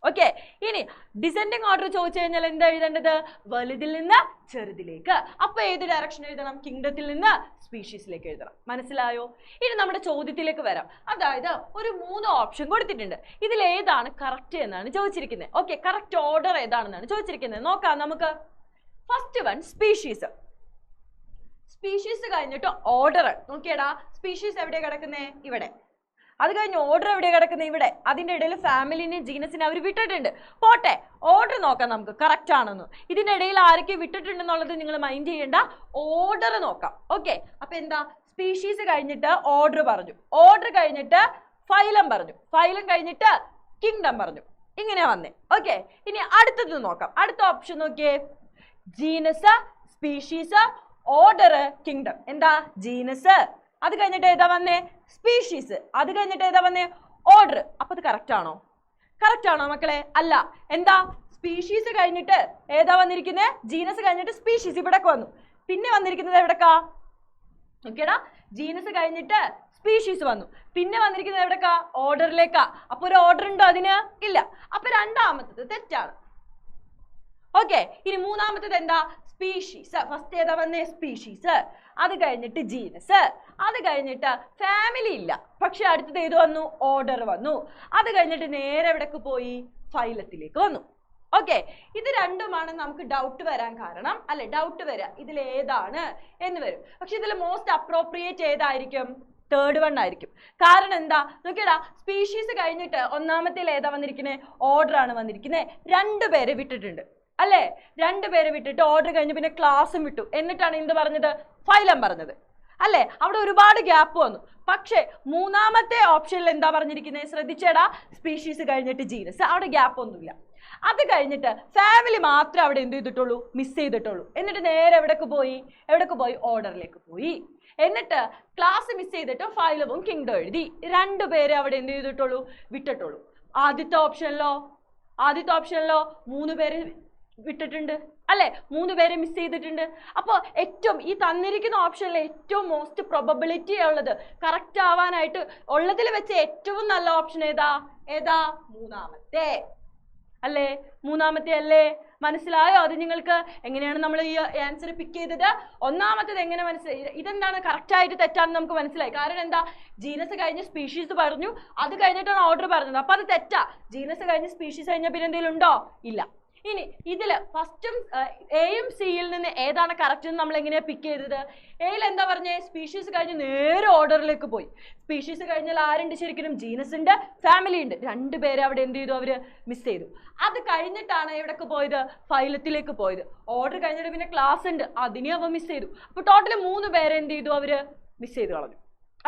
ഓക്കെ, ഇനി ഡിസെൻഡിങ് ഓർഡർ ചോദിച്ചു കഴിഞ്ഞാൽ എന്താ എഴുതേണ്ടത്? വലുതിൽ നിന്ന് ചെറുതിലേക്ക്. അപ്പൊ ഏത് ഡയറക്ഷൻ എഴുതണം? കിങ്ഡത്തിൽ നിന്ന് സ്പീഷീസിലേക്ക് എഴുതണം. മനസ്സിലായോ? ഇനി നമ്മുടെ ചോദ്യത്തിലേക്ക് വരാം. അതായത് ഒരു 3 ഓപ്ഷൻ കൊടുത്തിട്ടുണ്ട്. ഇതിൽ ഏതാണ് കറക്റ്റ് എന്നാണ് ചോദിച്ചിരിക്കുന്നത്. ഓക്കെ, കറക്റ്റ് ഓർഡർ ഏതാണെന്നാണ് ചോദിച്ചിരിക്കുന്നത്. നോക്കാം നമുക്ക്. First one species. സ്പീഷീസ് കഴിഞ്ഞിട്ട് ഓർഡർ നോക്കിയടാ. സ്പീഷീസ് എവിടെയാണ് കിടക്കുന്നേ? ഇവിടെ. അത് കഴിഞ്ഞ് ഓർഡർ എവിടെയാണ് കിടക്കുന്നത്? ഇവിടെ. അതിൻ്റെ ഇടയിൽ ഫാമിലിനെയും ജീനസിനെ അവർ വിട്ടിട്ടുണ്ട്. പോട്ടെ, ഓർഡർ നോക്കാം നമുക്ക് കറക്റ്റ് ആണെന്ന്. ഇതിൻ്റെ ഇടയിൽ ആരൊക്കെ വിട്ടിട്ടുണ്ടെന്നുള്ളത് നിങ്ങൾ മൈൻഡ് ചെയ്യേണ്ട. ഓർഡർ നോക്കാം. ഓക്കെ, അപ്പൊ എന്താ? സ്പീഷീസ് കഴിഞ്ഞിട്ട് ഓർഡർ പറഞ്ഞു, ഓർഡർ കഴിഞ്ഞിട്ട് ഫൈലം പറഞ്ഞു, ഫൈലം കഴിഞ്ഞിട്ട് കിങ്ഡം പറഞ്ഞു. ഇങ്ങനെ വന്നേ. ഓക്കെ, ഇനി അടുത്തത് നോക്കാം. അടുത്ത ഓപ്ഷൻ നോക്കിയേ. Genus, species, order, kingdom. എന്താ? ജീനസ്, അത് കഴിഞ്ഞിട്ട് ഏതാ വന്നേ? സ്പീഷീസ്, അത് കഴിഞ്ഞിട്ട് ഏതാ വന്നേ? ഓർഡർ. അപ്പൊ അത് കറക്റ്റ് ആണോ? കറക്റ്റ് ആണോ മക്കളെ? അല്ല. എന്താ? സ്പീഷീസ് കഴിഞ്ഞിട്ട് ഏതാ വന്നിരിക്കുന്നത്? ജീനസ് കഴിഞ്ഞിട്ട് സ്പീഷീസ് ഇവിടേക്ക് വന്നു. പിന്നെ വന്നിരിക്കുന്നത് എവിടേക്കാ? ഓക്കേടാ, ജീനസ് കഴിഞ്ഞിട്ട് സ്പീഷീസ് വന്നു. പിന്നെ വന്നിരിക്കുന്നത് എവിടേക്കാ? ഓർഡറിലേക്കാ. അപ്പൊ ഒരു ഓർഡർ ഉണ്ടോ അതിന്? ഇല്ല. അപ്പൊ രണ്ടാമത്തത് തെറ്റാണ്. ഓക്കെ, ഇനി മൂന്നാമത്തത് എന്താ? സ്പീഷീസ്. ഫസ്റ്റ് ഏതാ വന്നേ? സ്പീഷീസ്, അത് കഴിഞ്ഞിട്ട് ജീനസ്, അത് കഴിഞ്ഞിട്ട് ഫാമിലി ഇല്ല, പക്ഷെ അടുത്തത് ഏത് വന്നു? ഓർഡർ വന്നു. അത് കഴിഞ്ഞിട്ട് നേരെ എവിടേക്ക് പോയി? ഫൈലത്തിലേക്ക് വന്നു. ഓക്കെ, ഇത് രണ്ടുമാണ് നമുക്ക് ഡൗട്ട് വരാൻ കാരണം അല്ലെ. ഡൗട്ട് വരാം ഇതിൽ ഏതാണ് എന്ന് വരും. പക്ഷെ ഇതിൽ മോസ്റ്റ് അപ്രോപ്രിയേറ്റ് ഏതായിരിക്കും? തേർഡ് വൺ ആയിരിക്കും. കാരണം എന്താ നോക്കിയടാ, സ്പീഷീസ് കഴിഞ്ഞിട്ട് ഒന്നാമത്തേൽ ഏതാ വന്നിരിക്കുന്നത്? ഓർഡർ ആണ് വന്നിരിക്കുന്നത്. 2 പേരെ വിട്ടിട്ടുണ്ട് അല്ലേ? 2 പേരെ വിട്ടിട്ട് ഓർഡർ കഴിഞ്ഞ് പിന്നെ ക്ലാസ്സും വിട്ടു. എന്നിട്ടാണ് എന്ത് പറഞ്ഞത്? ഫൈലം പറഞ്ഞത് അല്ലേ? അവിടെ ഒരുപാട് ഗ്യാപ്പ് വന്നു. പക്ഷേ മൂന്നാമത്തെ ഓപ്ഷനിൽ എന്താ പറഞ്ഞിരിക്കുന്നത്? ശ്രദ്ധിച്ചേടാ, സ്പീഷീസ് കഴിഞ്ഞിട്ട് ജീനസ്, അവിടെ ഗ്യാപ്പ് ഒന്നുമില്ല. അത് കഴിഞ്ഞിട്ട് ഫാമിലി മാത്രമേ അവിടെ എന്ത് ചെയ്തിട്ടുള്ളൂ? മിസ് ചെയ്തിട്ടുള്ളൂ. എന്നിട്ട് നേരെ എവിടേക്ക് പോയി? എവിടേക്ക് പോയി? ഓർഡറിലേക്ക് പോയി. എന്നിട്ട് ക്ലാസ് മിസ് ചെയ്തിട്ട് ഫൈലവും കിങ്ഡം എഴുതി. 2 പേരെ അവിടെ എന്ത് ചെയ്തിട്ടുള്ളൂ? വിട്ടിട്ടുള്ളൂ. ആദ്യത്തെ ഓപ്ഷനിലോ 3 പേര് വിട്ടിട്ടുണ്ട് അല്ലെ? 3 പേരെ മിസ് ചെയ്തിട്ടുണ്ട്. അപ്പോൾ ഏറ്റവും ഈ തന്നിരിക്കുന്ന ഓപ്ഷനിൽ ഏറ്റവും മോസ്റ്റ് പ്രോബബിലിറ്റി ഉള്ളത്, കറക്റ്റ് ആവാനായിട്ട് ഉള്ളതിൽ വെച്ച് ഏറ്റവും നല്ല ഓപ്ഷൻ ഏതാ? മൂന്നാമത്തെ അല്ലേ? മൂന്നാമത്തെ അല്ലേ? മനസ്സിലായോ? അത് നിങ്ങൾക്ക് എങ്ങനെയാണ് നമ്മൾ ഈ ആൻസർ പിക്ക് ചെയ്തത്? ഒന്നാമത്തേത് എങ്ങനെ മനസ്സിലായി? ഇതെന്താണ് കറക്റ്റ് ആയിട്ട് തെറ്റാണെന്ന് നമുക്ക് മനസ്സിലായി. കാരണം എന്താ? ജീനസ് കഴിഞ്ഞ് സ്പീഷീസ് പറഞ്ഞു, അത് കഴിഞ്ഞിട്ടാണ് ഓർഡർ പറഞ്ഞത്. അപ്പൊ അത് തെറ്റാ. ജീനസ് കഴിഞ്ഞ് സ്പീഷീസ് കഴിഞ്ഞ പിന്നെ എന്തെങ്കിലും ഉണ്ടോ? ഇല്ല. ഇനി ഇതിൽ ഫസ്റ്റും എയും സിയിൽ നിന്ന് ഏതാണ് കറക്റ്റ് എന്ന് നമ്മൾ എങ്ങനെയാണ് പിക്ക് ചെയ്തത്? എയിൽ എന്താ പറഞ്ഞേ? സ്പീഷീസ് കഴിഞ്ഞ് നേരെ ഓർഡറിലേക്ക് പോയി. സ്പീഷീസ് കഴിഞ്ഞാൽ ആരുണ്ട് ശരിക്കും? ജീനസ് ഉണ്ട്, ഫാമിലി ഉണ്ട്. 2 പേരെ അവിടെ എന്ത് ചെയ്തു? അവര് മിസ് ചെയ്തു. അത് കഴിഞ്ഞിട്ടാണ് എവിടേക്ക് പോയത്? ഫൈലത്തിലേക്ക് പോയത്. ഓർഡർ കഴിഞ്ഞിട്ട് പിന്നെ ക്ലാസ് ഉണ്ട്, അതിനെ അവ മിസ് ചെയ്തു. അപ്പൊ ടോട്ടൽ 3 പേരെ എന്ത് ചെയ്തു? അവര് മിസ് ചെയ്ത് കളഞ്ഞു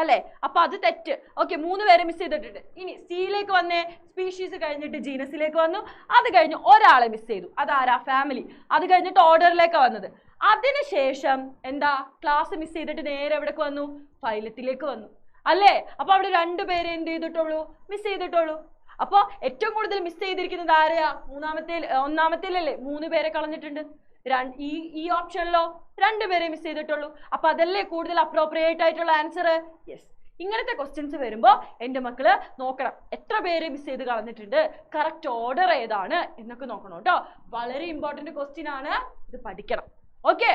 അല്ലേ? അപ്പൊ അത് തെറ്റ്. ഓക്കെ, 3 പേരെ മിസ് ചെയ്തിട്ടുണ്ട്. ഇനി സിയിലേക്ക് വന്നേ. സ്പീഷീസ് കഴിഞ്ഞിട്ട് ജീനസിലേക്ക് വന്നു, അത് കഴിഞ്ഞ് ഒരാളെ മിസ് ചെയ്തു. അതാരാ? ഫാമിലി. അത് കഴിഞ്ഞിട്ട് ഓർഡറിലേക്ക് വന്നത്. അതിനുശേഷം എന്താ? ക്ലാസ് മിസ് ചെയ്തിട്ട് നേരെ എവിടേക്ക് വന്നു? ഫൈലത്തിലേക്ക് വന്നു അല്ലേ? അപ്പൊ അവിടെ 2 പേരെ എന്ത് ചെയ്തിട്ടുള്ളൂ? മിസ് ചെയ്തിട്ടുള്ളൂ. അപ്പൊ ഏറ്റവും കൂടുതൽ മിസ് ചെയ്തിരിക്കുന്നത് ആരെയാ? ഒന്നാമത്തേലല്ലേ? 3 പേരെ കളഞ്ഞിട്ടുണ്ട്. ഈ ഓപ്ഷനിലോ 2 പേരെ മിസ് ചെയ്തിട്ടുള്ളൂ. അപ്പൊ അതല്ലേ കൂടുതൽ അപ്രോപ്രിയേറ്റ് ആയിട്ടുള്ള ആൻസർ? യെസ്. ഇങ്ങനത്തെ ക്വസ്റ്റ്യൻസ് വരുമ്പോൾ എൻ്റെ മക്കള് നോക്കണം, എത്ര പേര് മിസ് ചെയ്ത് കളഞ്ഞിട്ടുണ്ട്, കറക്റ്റ് ഓർഡർ ഏതാണ് എന്നൊക്കെ നോക്കണം കേട്ടോ. വളരെ ഇമ്പോർട്ടൻറ്റ് ക്വസ്റ്റ്യൻ ആണ്, ഇത് പഠിക്കണം. Okay,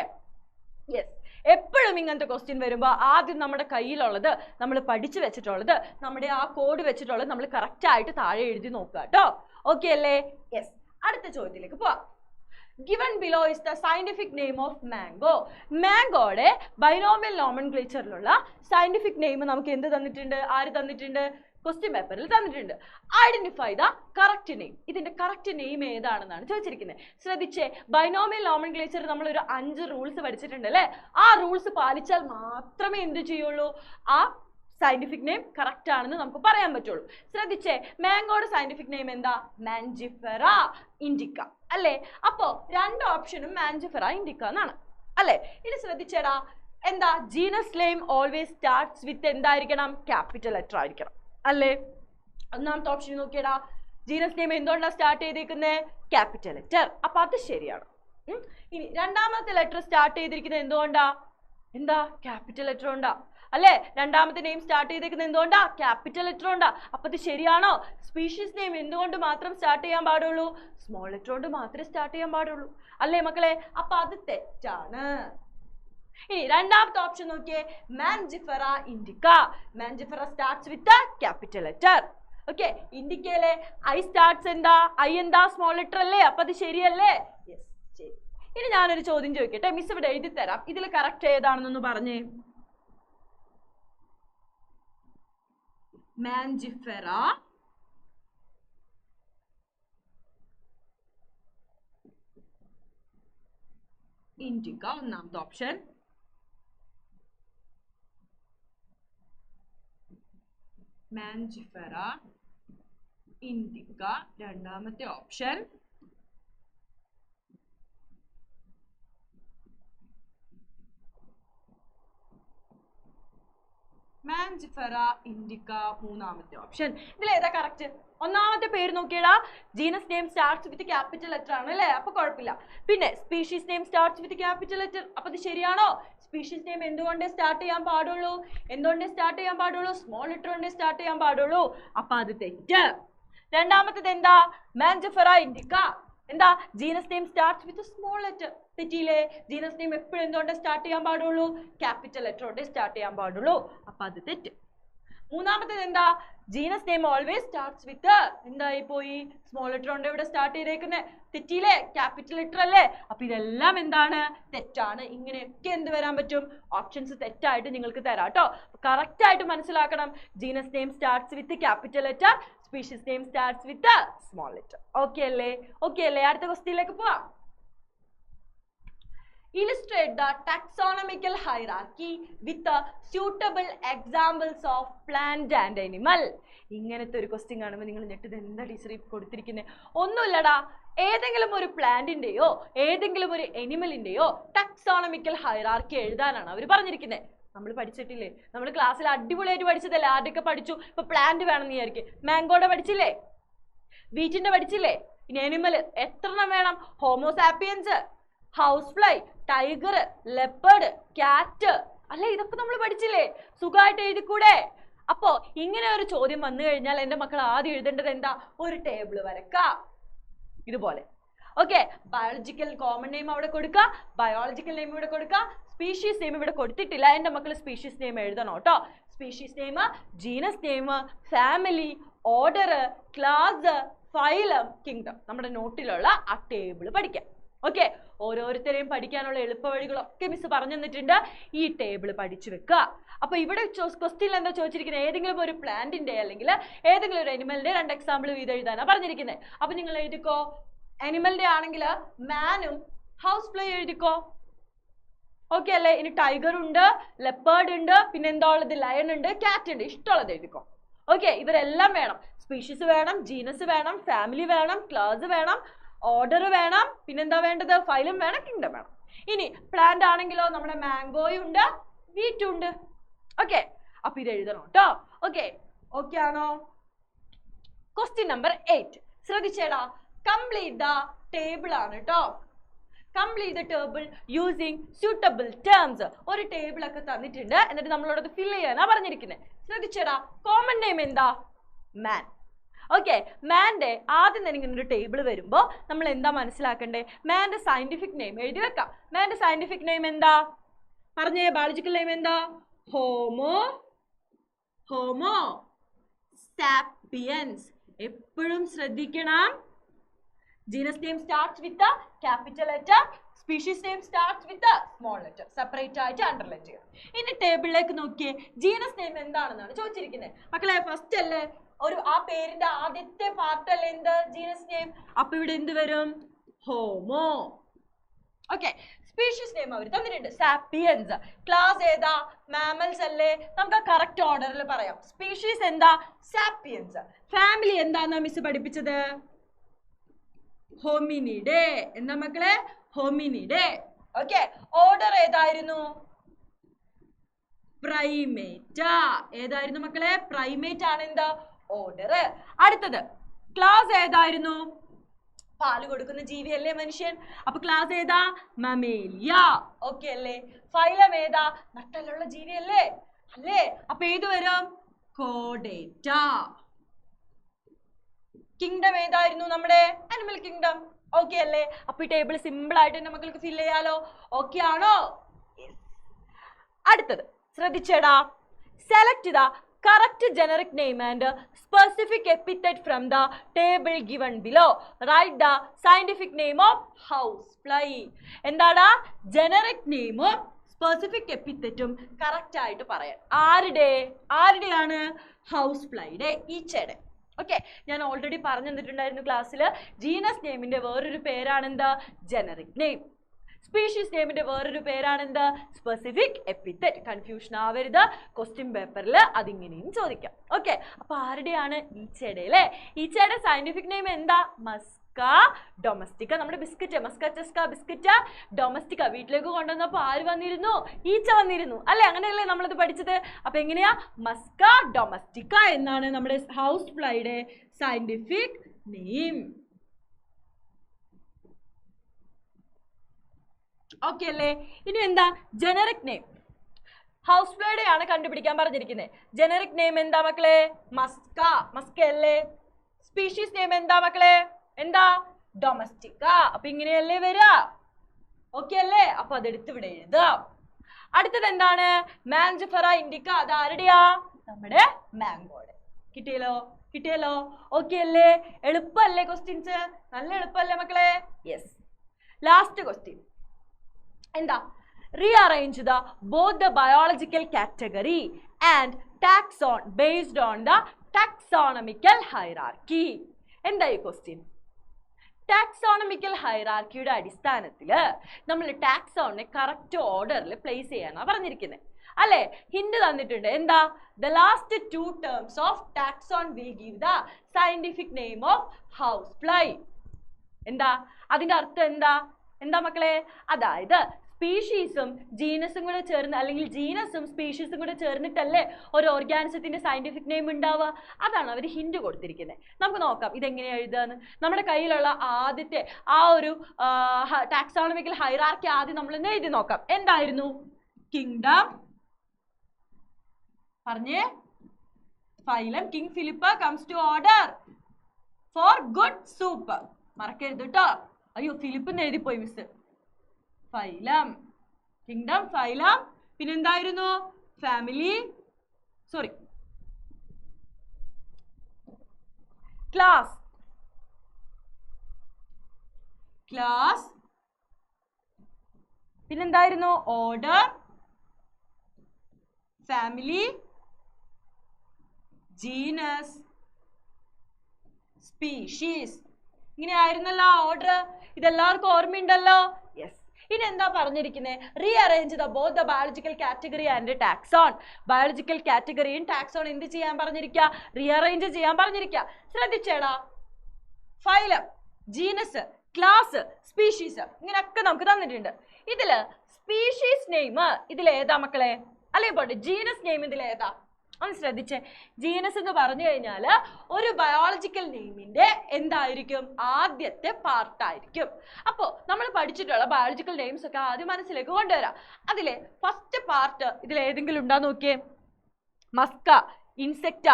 yes. എപ്പോഴും ഇങ്ങനത്തെ ക്വസ്റ്റ്യൻ വരുമ്പോൾ ആദ്യം നമ്മുടെ കയ്യിലുള്ളത്, നമ്മൾ പഠിച്ചു വെച്ചിട്ടുള്ളത്, നമ്മുടെ ആ കോഡ് വെച്ചിട്ടുള്ളത് നമ്മൾ കറക്റ്റ് ആയിട്ട് താഴെ എഴുതി നോക്കുക കേട്ടോ. ഓക്കെ അല്ലേ? യെസ്. അടുത്ത ചോദ്യത്തിലേക്ക് പോവാം. Given below is the scientific name of mango. മാംഗോയുടെ ബൈനോമിയൽ നോമൻക്ലേച്ചറിലുള്ള സയന്റിഫിക് നെയിം നമുക്ക് എന്ത് തന്നിട്ടുണ്ട്? ആര് തന്നിട്ടുണ്ട്? ക്വസ്റ്റ്യൻ പേപ്പറിൽ തന്നിട്ടുണ്ട്. Identify the correct name. ഇതിന്റെ കറക്റ്റ് നെയിം ഏതാണെന്നാണ് ചോദിച്ചിരിക്കുന്നത്. ശ്രദ്ധിച്ചേ, ബൈനോമിയൽ നോമൻക്ലേച്ചർ നമ്മൾ ഒരു 5 റൂൾസ് പഠിച്ചിട്ടുണ്ട് അല്ലേ? ആ റൂൾസ് പാലിച്ചാൽ മാത്രമേ എന്ത് ചെയ്യുള്ളൂ? ആ സയന്റിഫിക് നെയിം കറക്റ്റ് ആണെന്ന് നമുക്ക് പറയാൻ പറ്റുള്ളൂ. ശ്രദ്ധിച്ചേ, മാംഗോയുടെ സയന്റിഫിക് നെയിം എന്താ? മാൻജിഫെറ ഇൻഡിക്ക അല്ലേ? അപ്പോ രണ്ട് ഓപ്ഷനും മാൻജിഫെറ ഇൻഡിക്ക എന്നാണ് അല്ലേ? ഇനി ശ്രദ്ധിച്ചേടാ, എന്താ genus name always starts with എന്തായിരിക്കണം? ക്യാപിറ്റൽ ലെറ്റർ ആയിരിക്കണം അല്ലേ? ഒന്നാമത്തെ ഓപ്ഷൻ നോക്കിയടാ, ജീനസ് നെയിം എന്തുകൊണ്ടാണ് സ്റ്റാർട്ട് ചെയ്തിരിക്കുന്നത്? Capital letter. അപ്പൊ അത് ശരിയാണ്. ഇനി രണ്ടാമത്തെ ലെറ്റർ സ്റ്റാർട്ട് ചെയ്തിരിക്കുന്നത് എന്തുകൊണ്ടാ? എന്താ? ക്യാപിറ്റൽ ലെറ്റർ കൊണ്ടാ അല്ലേ? രണ്ടാമത്തെ നെയിം സ്റ്റാർട്ട് ചെയ്തിരിക്കുന്നത് എന്തുകൊണ്ടാ? ക്യാപിറ്റൽ ലെറ്റർ കൊണ്ടാ. അപ്പൊ ഇത് ശരിയാണോ? സ്പീഷീസ് നെയിം എന്തുകൊണ്ട് മാത്രം സ്റ്റാർട്ട് ചെയ്യാൻ പാടുള്ളൂ? സ്മോൾ ലെറ്റർ കൊണ്ട് മാത്രമേ സ്റ്റാർട്ട് ചെയ്യാൻ പാടുള്ളൂ അല്ലേ മക്കളെ? അപ്പൊ അത് തെറ്റാണ്. ഇനി രണ്ടാമത്തെ ഓപ്ഷൻ നോക്കിയേ, Mangifera indica. Mangifera starts with capital letter. Okay, ഇൻഡിക്കയിലെ ഐ സ്റ്റാർട്ട്സ് എന്താ? ഐ എന്താ? സ്മോൾ ലെറ്റർ അല്ലേ? അപ്പൊ അത് ശരിയല്ലേ? യെസ്, ശരി. ഇനി ഞാനൊരു ചോദ്യം ചോദിക്കട്ടെ, മിസ് ഇവിടെ എഴുതി തരാം. ഇതിൽ കറക്റ്റ് ഏതാണെന്നൊന്ന് പറഞ്ഞേ. മാൻജിഫെറ ഇൻഡിക്ക ഒന്നാമത്തെ ഓപ്ഷൻ, മാൻജിഫെറ ഇൻഡിക്ക രണ്ടാമത്തെ ഓപ്ഷൻ, മാൻജിഫെറ ഇൻഡിക്ക മൂന്നാമത്തെ ഓപ്ഷൻ. ഇതിൽ ഏതാ കറക്റ്റ്? ഒന്നാമത്തെ പേര് നോക്കിയടാ, genus name starts with capital letter ആണ് അല്ലേ? അപ്പൊ കുഴപ്പമില്ല. പിന്നെ species name starts with capital letter. അപ്പൊ ഇത് ശരിയാണോ? സ്പീഷീസ് നെയിം എന്തുകൊണ്ടേ സ്റ്റാർട്ട് ചെയ്യാൻ പാടുള്ളൂ? എന്തുകൊണ്ടേ സ്റ്റാർട്ട് ചെയ്യാൻ പാടുള്ളൂ? സ്മോൾ ലെറ്റർ കൊണ്ടേ സ്റ്റാർട്ട് ചെയ്യാൻ പാടുള്ളൂ. അപ്പൊ അത് തെറ്റ്. രണ്ടാമത്തേത് എന്താ? മാൻജിഫെറ ഇൻഡിക്ക എന്താ? Genus name starts with small letter. തെറ്റിയില്ലേ? ജീനസ് നെയിം എപ്പോഴും എന്തുകൊണ്ടേ സ്റ്റാർട്ട് ചെയ്യാൻ പാടുള്ളൂ? ക്യാപിറ്റൽ ലെറ്റർ കൊണ്ടേ സ്റ്റാർട്ട് ചെയ്യാൻ പാടുള്ളൂ. അപ്പൊ അത് തെറ്റ്. മൂന്നാമത്തേത് എന്താ? Genus name always starts with എന്തായി പോയി? സ്മോൾ ലെറ്റർ കൊണ്ട് ഇവിടെ സ്റ്റാർട്ട് ചെയ്തേക്കുന്നത്. തെറ്റിയില്ലേ? ക്യാപിറ്റൽ ലെറ്റർ അല്ലേ? അപ്പൊ ഇതെല്ലാം എന്താണ്? തെറ്റാണ്. ഇങ്ങനെയൊക്കെ എന്ത് വരാൻ പറ്റും? ഓപ്ഷൻസ് തെറ്റായിട്ട് നിങ്ങൾക്ക് തരാം കേട്ടോ. കറക്റ്റ് ആയിട്ട് മനസ്സിലാക്കണം. Genus name starts with capital letter, species name starts with small letter. Okay അല്ലേ? ഓക്കെ അല്ലേ? അടുത്ത ക്വസ്റ്റ്യനിലേക്ക് പോവാം. Illustrate the taxonomical hierarchy with the suitable examples of plant and animal. ഇങ്ങനത്തെ ഒരു ക്വസ്റ്റ്യൻ കാണുമ്പോൾ നിങ്ങൾ ഞെട്ടത് എന്താ ടീച്ചർ കൊടുത്തിരിക്കുന്നത്? ഒന്നുമില്ലടാ, ഏതെങ്കിലും ഒരു പ്ലാന്റിന്റെയോ ഏതെങ്കിലും ഒരു എനിമലിന്റെയോ ടാക്സോണമിക്കൽ ഹൈറാർക്കി എഴുതാനാണ് അവർ പറഞ്ഞിരിക്കുന്നത്. നമ്മൾ പഠിച്ചിട്ടില്ലേ? നമ്മൾ ക്ലാസ്സിൽ അടിപൊളിയായിട്ട് പഠിച്ചതല്ലേ? ആദ്യമൊക്കെ പഠിച്ചു. ഇപ്പൊ പ്ലാന്റ് വേണമെന്ന് വിചാരിക്കും. മാംഗോയുടെ പഠിച്ചില്ലേ? വീറ്റിന്റെ പഠിച്ചില്ലേ? ഇനി എനിമൽ എത്രണ്ണം വേണം? Homo sapiens, house fly, tiger, leopard, cat അല്ലെ? ഇതൊക്കെ നമ്മൾ പഠിച്ചില്ലേ? സുഖമായിട്ട് എഴുതിക്കൂടെ? അപ്പോ ഇങ്ങനെ ഒരു ചോദ്യം വന്നു കഴിഞ്ഞാൽ എൻ്റെ മക്കൾ ആദ്യം എഴുതേണ്ടത് എന്താ? ഒരു ടേബിൾ വരക്കാം ഇതുപോലെ. ഓക്കെ, ബയോളജിക്കൽ കോമൺ നെയിം അവിടെ കൊടുക്കുക, ബയോളജിക്കൽ നെയിം ഇവിടെ കൊടുക്കുക, സ്പീഷീസ് നെയിം ഇവിടെ കൊടുത്തിട്ടില്ല. എൻ്റെ മക്കൾ സ്പീഷീസ് നെയിം എഴുതണം കേട്ടോ. Species name, genus name, family, order, class, phylum, kingdom നമ്മുടെ നോട്ടിലുള്ള ആ ടേബിൾ പഠിക്കാം. ഓക്കെ, ഓരോരുത്തരെയും പഠിക്കാനുള്ള എളുപ്പ വഴികളൊക്കെ മിസ് പറഞ്ഞു തന്നിട്ടുണ്ട്. ഈ ടേബിൾ പഠിച്ചു വെക്കുക. അപ്പൊ ഇവിടെ ക്വസ്റ്റ്യനിൽ എന്താ ചോദിച്ചിരിക്കുന്നത്? ഏതെങ്കിലും ഒരു പ്ലാന്റിന്റെ അല്ലെങ്കിൽ ഏതെങ്കിലും ഒരു അനിമലിന്റെ രണ്ട് എക്സാമ്പിൾ വീതം എഴുതാനാണ് പറഞ്ഞിരിക്കുന്നത്. അപ്പൊ നിങ്ങൾ എഴുതിക്കോ. അനിമലിന്റെ ആണെങ്കിൽ മാനും ഹൗസ് ഫ്ലൈ എഴുതിക്കോ. ഓക്കെ അല്ലേ? ഇനി ടൈഗർ ഉണ്ട്, ലെപ്പേർഡ് ഉണ്ട്, പിന്നെ എന്താ ഉള്ളത്? ലയൺ ഉണ്ട്, കാറ്റ് ഉണ്ട്. ഇഷ്ടമുള്ളത് എഴുതിക്കോ. ഓക്കെ, ഇവരെല്ലാം വേണം. സ്പീഷീസ് വേണം, ജീനസ് വേണം, ഫാമിലി വേണം, ക്ലാസ് വേണം, ഓർഡർ വേണം, പിന്നെന്താ വേണ്ടത്? ഫൈലം വേണം, കിങ്ഡം വേണം. ഇനി പ്ലാന്റ് ആണെങ്കിലോ നമ്മുടെ മാംഗോയും ഉണ്ട്, വീറ്റും ഉണ്ട്. ഓക്കെ, അപ്പൊ ഇത് എഴുതണം കേട്ടോ. ഓക്കെ, ഓക്കെ ആണോ? ക്വസ്റ്റ്യൻ നമ്പർ 8 ശ്രദ്ധിച്ചേടാ. കംപ്ലീറ്റ് ദ ടേബിൾ ആണ് കേട്ടോ. Complete the table using suitable terms. ഒരു ടേബിൾ ഒക്കെ തന്നിട്ടുണ്ട്, എന്നിട്ട് നമ്മളോട് ഫിൽ ചെയ്യാനാ പറഞ്ഞിരിക്കുന്നത്. ശ്രദ്ധിച്ചേടാ, കോമൺ നെയിം എന്താ? മാൻ. ഓക്കെ, മാൻ്റെ ആദ്യം തന്നെ ഇങ്ങനെ ഒരു ടേബിൾ വരുമ്പോൾ നമ്മൾ എന്താ മനസ്സിലാക്കണ്ടേ? മാൻ്റെ സയന്റിഫിക് നെയിം എഴുതി വെക്കാം. മാൻ്റെ സയന്റിഫിക് നെയിം എന്താ പറഞ്ഞേ? ബയോളജിക്കൽ നെയിം എന്താ? Homo sapiens. എപ്പോഴും ശ്രദ്ധിക്കണം. Genus name starts with capital letter, species name starts with small letter. Separate ആയിട്ട് അണ്ടർലൈൻ ചെയ്യണം. ഇനി ടേബിളിലേക്ക് നോക്കിയേ, ജീനസ് നെയിം എന്താണെന്നാണ് ചോദിച്ചിരിക്കുന്നത്. മക്കളെ ഫസ്റ്റ് അല്ലേ ആ പേരിന്റെ ആദ്യത്തെ പാർട്ട് അല്ലേ എന്ത്? Genus name. അപ്പൊ ഇവിടെ എന്ത് വരും? ഹോമോ. ഓക്കെ, സ്പീഷീസ് നെയിം അവർ തന്നിട്ടുണ്ട്, സാപ്പിയൻസ്. ക്ലാസ് ഏതാ? മാമൽസ് അല്ലേ? നമുക്ക് കറക്റ്റ് ഓർഡറിൽ പറയാം. സ്പീഷീസ് എന്താ? സാപ്പിയൻസ്. ഫാമിലി എന്താന്നാ മിസ് പഠിപ്പിച്ചത്? ഹോമിനിഡേ. എന്താ മക്കളെ? ഹോമിനിഡേ. ഓക്കെ. ഓർഡർ ഏതായിരുന്നു? പ്രൈമേറ്റ. ഏതായിരുന്നു മക്കളെ? പ്രൈമേറ്റ് ആണ് എന്താ ഓർഡർ. അടുത്തത് ക്ലാസ് ഏതായിരുന്നു? പാല് കൊടുക്കുന്ന ജീവിയല്ലേ മനുഷ്യൻ. അപ്പൊ ക്ലാസ് ഏതാ? മമേലിയ. ഓക്കെ അല്ലേ? ഫൈലം ഏതാ? നട്ടലുള്ള ജീവിയല്ലേ അല്ലേ? അപ്പൊ ഏത് വരും? കോഡേറ്റ. കിങ്ഡം ഏതായിരുന്നു? നമ്മുടെ അനിമൽ കിങ്ഡം. ഓക്കെ അല്ലേ? അപ്പൊ ഈ ടേബിൾ സിമ്പിൾ ആയിട്ട് നമുക്ക് ഫിൽ ചെയ്യാലോ. ഓക്കെ ആണോ? അടുത്തത് ശ്രദ്ധിച്ചേടാ. Select the correct generic name and specific epithet from the table given below. Write the scientific name of housefly. എന്താടാ? ജനറിക് നെയിമും സ്പെസിഫിക് എപ്പിത്തറ്റും കറക്റ്റ് ആയിട്ട് പറയാൻ. ആരുടെയാണ്? ഹൗസ് ഫ്ലൈയുടെ, ഈച്ചയുടെ. ഓക്കെ, ഞാൻ ഓൾറെഡി പറഞ്ഞു തന്നിട്ടുണ്ടായിരുന്നു ക്ലാസ്സിൽ. ജീനസ് നെയിമിന്റെ വേറൊരു പേരാണ് എന്താ? Generic name. സ്പീഷീസ് നെയിമിന്റെ വേറൊരു പേരാണ് എന്ത്? Specific epithet. കൺഫ്യൂഷൻ ആവരുത്, ക്വസ്റ്റ്യൻ പേപ്പറിൽ അതിങ്ങനെയും ചോദിക്കാം. ഓക്കെ, അപ്പൊ ആരുടെയാണ്? ഈച്ചയുടെ അല്ലേ? ഈച്ചയുടെ സയന്റിഫിക് നെയിം എന്താ? Musca domestica. നമ്മുടെ ബിസ്ക്കറ്റ്, മസ്ക ചെസ്ക ബിസ്ക്കറ്റ് ഡൊമസ്റ്റിക്ക. വീട്ടിലേക്ക് കൊണ്ടുവന്നപ്പോൾ ആര് വന്നിരുന്നു? ഈച്ച വന്നിരുന്നു അല്ലെ? അങ്ങനെയല്ലേ നമ്മളത് പഠിച്ചത്? അപ്പൊ എങ്ങനെയാ? മസ്ക ഡൊമസ്റ്റിക്ക എന്നാണ് നമ്മുടെ ഹൗസ് ഫ്ലൈയുടെ സയന്റിഫിക് നെയിം. ഓക്കെ അല്ലേ? ഇനി എന്താ? Generic name. ഹൗസ് ഫ്ലൈയുടെ ആണ് കണ്ടുപിടിക്കാൻ പറഞ്ഞിരിക്കുന്നത്. ജനറിക് നെയിം എന്താ മക്കളെ? മസ്ക. മസ്ക അല്ലേ? സ്പീഷീസ് നെയിം എന്താ മക്കളെ? എന്താ? ഡൊമസ്റ്റിക്ക. അപ്പൊ ഇങ്ങനെയല്ലേ വരിക? ഓക്കെ അല്ലേ? അപ്പൊ അതെടുത്ത് ഇവിടെ എഴുതാം. അടുത്തത് എന്താണ്? മാൻജിഫെറ ഇൻഡിക്ക. അത് ആരുടെയാ? നമ്മുടെ മാംഗോയുടെ. കിട്ടിയല്ലോ? ഓക്കെ അല്ലേ? എളുപ്പല്ലേ ക്വസ്റ്റ്യൻസ്? നല്ല എളുപ്പല്ലേ മക്കളെ? യെസ്. ലാസ്റ്റ് ക്വസ്റ്റ്യൻ എന്താ? Rearrange the both the biological category and taxon based on the taxonomical hierarchy. എന്താ ഈ ക്വസ്റ്റ്യൻ? ടാക്സോണമിക്കൽ ഹൈറാർക്കിയുടെ അടിസ്ഥാനത്തിൽ നമ്മൾ ടാക്സോണിനെ കറക്റ്റ് ഓർഡറിൽ പ്ലേസ് ചെയ്യാനാണ് പറഞ്ഞിരിക്കുന്നത് അല്ലേ? ഹിന്റ് തന്നിട്ടുണ്ട്. എന്താ? The last two terms of taxon will give the scientific name of housefly. എന്താ അതിന്റെ അർത്ഥം? എന്താ മക്കളെ? അതായത് സ്പീഷീസും ജീനസും കൂടെ ചേർന്ന്, അല്ലെങ്കിൽ ജീനസും സ്പീഷീസും കൂടെ ചേർന്നിട്ടല്ലേ ഒരു ഓർഗാനിസത്തിന്റെ സയന്റിഫിക് നെയിം ഉണ്ടാവുക. അതാണ് അവർ ഹിന്റ് കൊടുത്തിരിക്കുന്നത്. നമുക്ക് നോക്കാം ഇതെങ്ങനെയാ എഴുതാന്ന്. നമ്മുടെ കയ്യിലുള്ള ആദ്യത്തെ ആ ഒരു ടാക്സോണമിക്കൽ ഹൈറാർക്കി ആദ്യം നമ്മൾ ഒന്ന് എഴുതി നോക്കാം. എന്തായിരുന്നു? കിങ്ഡം പറഞ്ഞേ. Phylum king Philip comes to order for good soup. മറക്കരുത് കേട്ടോ. അയ്യോ, ഫിലിപ്പ് എന്ന് എഴുതിപ്പോയി മിസ്. Phylum, kingdom, phylum. പിന്നെന്തായിരുന്നു? Family, sorry, class. പിന്നെന്തായിരുന്നു? Order, family, genus, species. ഇങ്ങനെ ആയിരുന്നല്ലോ ഓർഡർ. ഇതെല്ലാവർക്കും ഓർമ്മയുണ്ടല്ലോ? യെസ്. ഇനി എന്താ പറഞ്ഞിരിക്കുന്നത്? Rearrange the both the biological category and taxon. ബയോളജിക്കൽ കാറ്റഗറിയും ടാക്സോൺ എന്ത് ചെയ്യാൻ പറഞ്ഞിരിക്കുക? റീഅറേഞ്ച് ചെയ്യാൻ പറഞ്ഞിരിക്കുക. ശ്രദ്ധിച്ചേടാ. ഫൈലം, ജീനസ്, ക്ലാസ്, സ്പീഷീസ് ഇങ്ങനെയൊക്കെ നമുക്ക് തന്നിട്ടുണ്ട്. ഇതില് സ്പീഷീസ് നെയിം ഇതിലേതാ മക്കളെ? അല്ലെങ്കിൽ പോട്ടെ, ജീനസ് നെയിം ഇതിലേതാ? ഒന്ന് ശ്രദ്ധിച്ചേ. ജീനസ് എന്ന് പറഞ്ഞു കഴിഞ്ഞാൽ ഒരു ബയോളജിക്കൽ നെയിമിന്റെ എന്തായിരിക്കും? ആദ്യത്തെ പാർട്ടായിരിക്കും. അപ്പോൾ നമ്മൾ പഠിച്ചിട്ടുള്ള ബയോളജിക്കൽ നെയിംസ് ഒക്കെ ആദ്യം മനസ്സിലേക്ക് കൊണ്ടുവരാം. അതിലെ ഫസ്റ്റ് പാർട്ട് ഇതിൽ ഏതെങ്കിലും ഉണ്ടോ നോക്കിയേ. Musca, Insecta,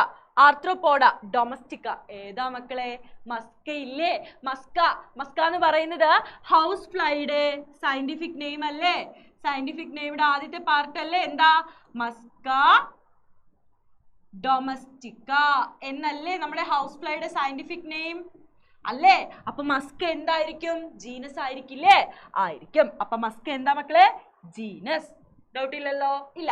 Arthropoda, domestica. ഏതാ മക്കളെ? മസ്ക ഇല്ലേ? മസ്ക എന്ന് പറയുന്നത് ഹൗസ് ഫ്ലൈയുടെ സയന്റിഫിക് നെയിം അല്ലേ? സയന്റിഫിക് നെയിമിന്റെ ആദ്യത്തെ പാർട്ട് അല്ലേ? എന്താ? മസ്ക ഡൊമസ്റ്റിക്ക എന്നല്ലേ നമ്മുടെ ഹൗസ് ഫ്ലൈയുടെ സയന്റിഫിക് നെയിം അല്ലേ? അപ്പൊ മസ്ക എന്തായിരിക്കും? ജീനസ് ആയിരിക്കില്ലേ? ആയിരിക്കും. അപ്പൊ മസ്ക എന്താ മക്കളെ? ജീനസ്. ഡൗട്ട് ഇല്ലല്ലോ? ഇല്ല.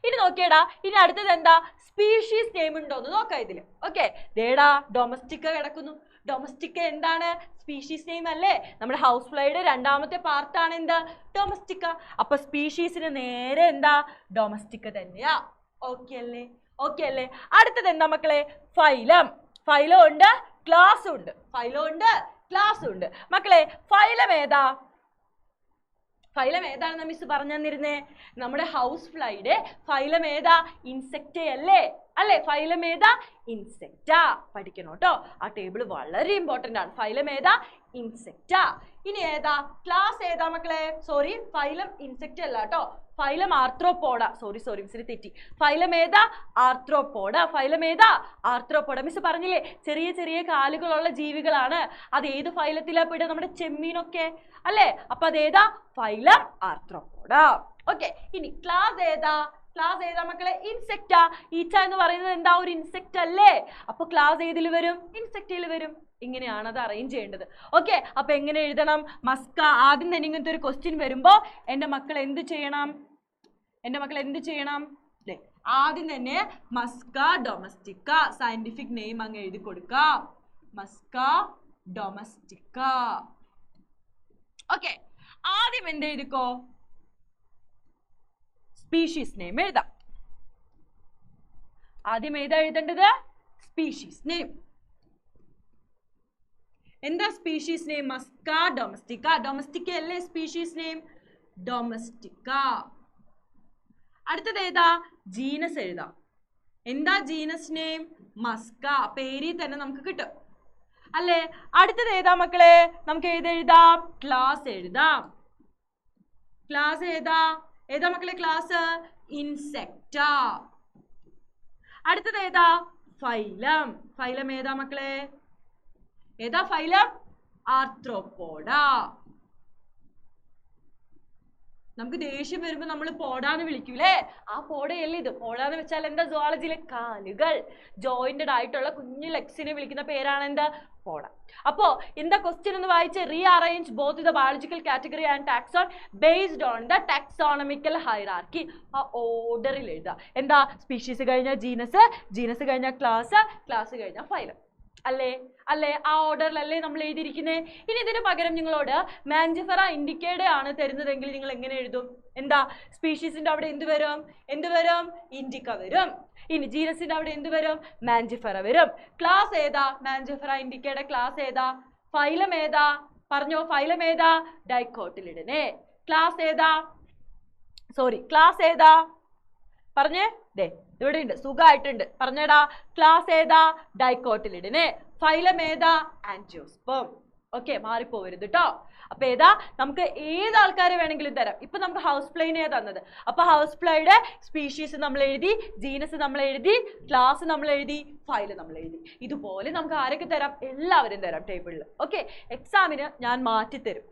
ഇനി നോക്കിയടാ, ഇനി അടുത്തത് എന്താ, സ്പീഷീസ് നെയിം ഉണ്ടോ എന്ന് നോക്കാം ഇതില്. ഓക്കെ, ദേടാ ഡൊമസ്റ്റിക്ക കിടക്കുന്നു. ഡൊമസ്റ്റിക്ക എന്താണ്, സ്പീഷീസ് നെയിം അല്ലേ? നമ്മുടെ ഹൗസ് ഫ്ലൈയുടെ രണ്ടാമത്തെ പാർട്ടാണ് എന്ത്, ഡൊമസ്റ്റിക്ക. അപ്പൊ സ്പീഷീസിന് നേരെ എന്താ, ഡൊമസ്റ്റിക്ക തന്നെയാ. ഓക്കെ അല്ലേ? ഓക്കെ അല്ലേ? അടുത്തത് എന്താ മക്കളെ, ഫൈലം. ഫൈലം ഉണ്ട്, ക്ലാസ് ഉണ്ട്. ഫൈലം ഉണ്ട്, ക്ലാസ് ഉണ്ട്. മക്കളെ ഫൈലം ഏതാ? ഫൈലം ഏതാണെന്ന് മിസ് പറഞ്ഞു തന്നിരുന്നേ. നമ്മുടെ ഹൗസ് ഫ്ലൈയുടെ ഫൈലം ഏതാ, ഇൻസെക്റ്റ് അല്ലേ? അല്ലേ, ഫൈലം ഏതാ, ഇൻസെക്റ്റാ. പഠിക്കണം കേട്ടോ, ആ ടേബിൾ വളരെ ഇമ്പോർട്ടന്റ് ആണ്. ഫൈലം ഏതാ, ഇൻസെക്റ്റാ. ഇനി ഏതാ, ക്ലാസ് ഏതാ മക്കളെ? സോറി, ഫൈലം ഇൻസെക്റ്റ് അല്ല കേട്ടോ, ഫൈലം ആർത്രോപോഡ. സോറി മിസ്സിന് തെറ്റി. ഫൈലം ഏതാ, ആർത്രോപോഡ. ഫൈലം ഏതാ, ആർത്രോപോഡ. മിസ് പറഞ്ഞില്ലേ ചെറിയ ചെറിയ കാലുകളുള്ള ജീവികളാണ്. അത് ഏത് ഫൈലത്തിലാ പെടുക, നമ്മുടെ ചെമ്മീനൊക്കെ അല്ലേ? അപ്പൊ അതേതാ, ഫൈലം ആർത്രോപോഡ. ഓക്കെ, ഇനി ക്ലാസ് ഏതാ? ക്ലാസ് ഏതാ മക്കളെ, ഇൻസെക്റ്റാ. ഈച്ച എന്ന് പറയുന്നത് എന്താ, ഒരു ഇൻസെക്റ്റ് അല്ലേ? അപ്പൊ ക്ലാസ് ഏതിൽ വരും, ഇൻസെക്റ്റിൽ വരും. ഇങ്ങനെയാണ് അത് അറേഞ്ച് ചെയ്യേണ്ടത്. ഓക്കെ, അപ്പൊ എങ്ങനെ എഴുതണം, മസ്ക. ആദ്യം തന്നെ ഇങ്ങനത്തെ ഒരു ക്വസ്റ്റ്യൻ വരുമ്പോ എന്റെ മക്കൾ എന്ത് ചെയ്യണം, ആദ്യം തന്നെ മസ്ക ഡൊമസ്റ്റിക്ക സയന്റിഫിക് നെയിം അങ്ങ് എഴുതി കൊടുക്കാം. Musca domestica. ഓക്കെ, ആദ്യം എന്ത് എഴുതിക്കോ, സ്പീഷീസ് നെയിം എഴുതാം. ആദ്യം ഏതാ എഴുതേണ്ടത്, സ്പീഷീസ് നെയിം. എന്താ species name, Musca domestica. Domestica അല്ലേ സ്പീഷീസ് നെയിം, ഡൊമസ്റ്റിക്ക. അടുത്തത് ഏതാ, ജീനസ് എഴുതാം. എന്താ ജീനസ് നെയിം, മസ്ക. പേരിൽ തന്നെ നമുക്ക് കിട്ടും അല്ലേ? അടുത്തത് ഏതാ മക്കളെ, നമുക്ക് എഴുതാം, ക്ലാസ് എഴുതാം. ക്ലാസ് ഏതാ മക്കളെ, ക്ലാസ് ഇൻസെക്റ്റാ. അടുത്തത് ഏതാ, ഫൈലം. ഫൈലം ഏതാ മക്കളെ, ഏതാ ഫൈലം, ആർത്രോപോഡ. നമുക്ക് ദേഷ്യം വരുമ്പോ നമ്മൾ പോടാന്ന് വിളിക്കൂലേ, ആ പോടയല്ലേ ഇത്. പോടാന്ന് വെച്ചാൽ എന്താ, സുവോളജിയിലെ കാലുകൾ, ജോയിന്റഡ് ആയിട്ടുള്ള കുഞ്ഞു ലെഗ്സിനെ വിളിക്കുന്ന പേരാണ് എന്താ, പോട. അപ്പോ എന്താ ക്വസ്റ്റ്യൻ എന്ന് വായിച്ച്, rearrange both the biological category and taxon based on the taxonomical hierarchy. ആ ഓർഡറിൽ എഴുതുക. എന്താ, സ്പീഷീസ് കഴിഞ്ഞാൽ ജീനസ്, ജീനസ് കഴിഞ്ഞാൽ ക്ലാസ്, ക്ലാസ് കഴിഞ്ഞാൽ ഫൈലം അല്ലേ? ആ ഓർഡറിലല്ലേ നമ്മൾ എഴുതിയിരിക്കുന്നത്. ഇനി ഇതിന് പകരം നിങ്ങളോട് മാൻജിഫെറ ഇൻഡിക്കേഡ ആണ് തരുന്നതെങ്കിൽ നിങ്ങൾ എങ്ങനെ എഴുതും? എന്താ, സ്പീഷീസിന്റെ അവിടെ എന്ത് വരും, ഇൻഡിക്ക വരും. ഇനി ജീനസിന്റെ അവിടെ എന്ത് വരും, മാൻജിഫെറ വരും. ക്ലാസ് ഏതാ, മാൻജിഫെറ ഇൻഡിക്കേഡ ക്ലാസ് ഏതാ, ഫൈലം ഏതാ, പറഞ്ഞോ, ഫൈലം ഏതാ, ഡൈക്കോട്ടിലിഡനെ. ക്ലാസ് ഏതാ, ക്ലാസ് ഏതാ പറഞ്ഞേ, ദേ ഇവിടെ ഉണ്ട്, സുഖമായിട്ടുണ്ട്. പറഞ്ഞേടാ, ക്ലാസ് ഏതാ, ഡൈക്കോട്ടിലിഡനെ. ഫൈലം ഏതാ, ആൻജിയോസ്പേം. ഓക്കെ, മാറിപ്പോവരുത് കേട്ടോ. അപ്പൊ ഏതാ, നമുക്ക് ഏത് ആൾക്കാരെ വേണമെങ്കിലും തരാം. ഇപ്പൊ നമുക്ക് ഹൗസ് ഫ്ലൈനെയാ തന്നത്. അപ്പൊ ഹൗസ് ഫ്ലൈയുടെ സ്പീഷീസ് നമ്മൾ എഴുതി, ജീനസ് നമ്മൾ എഴുതി, ക്ലാസ് നമ്മൾ എഴുതി, ഫൈല് നമ്മൾ എഴുതി. ഇതുപോലെ നമുക്ക് ആരൊക്കെ തരാം, എല്ലാവരും തരാം ടേബിളിൽ. ഓക്കെ, എക്സാമിന് ഞാൻ മാറ്റിത്തരും.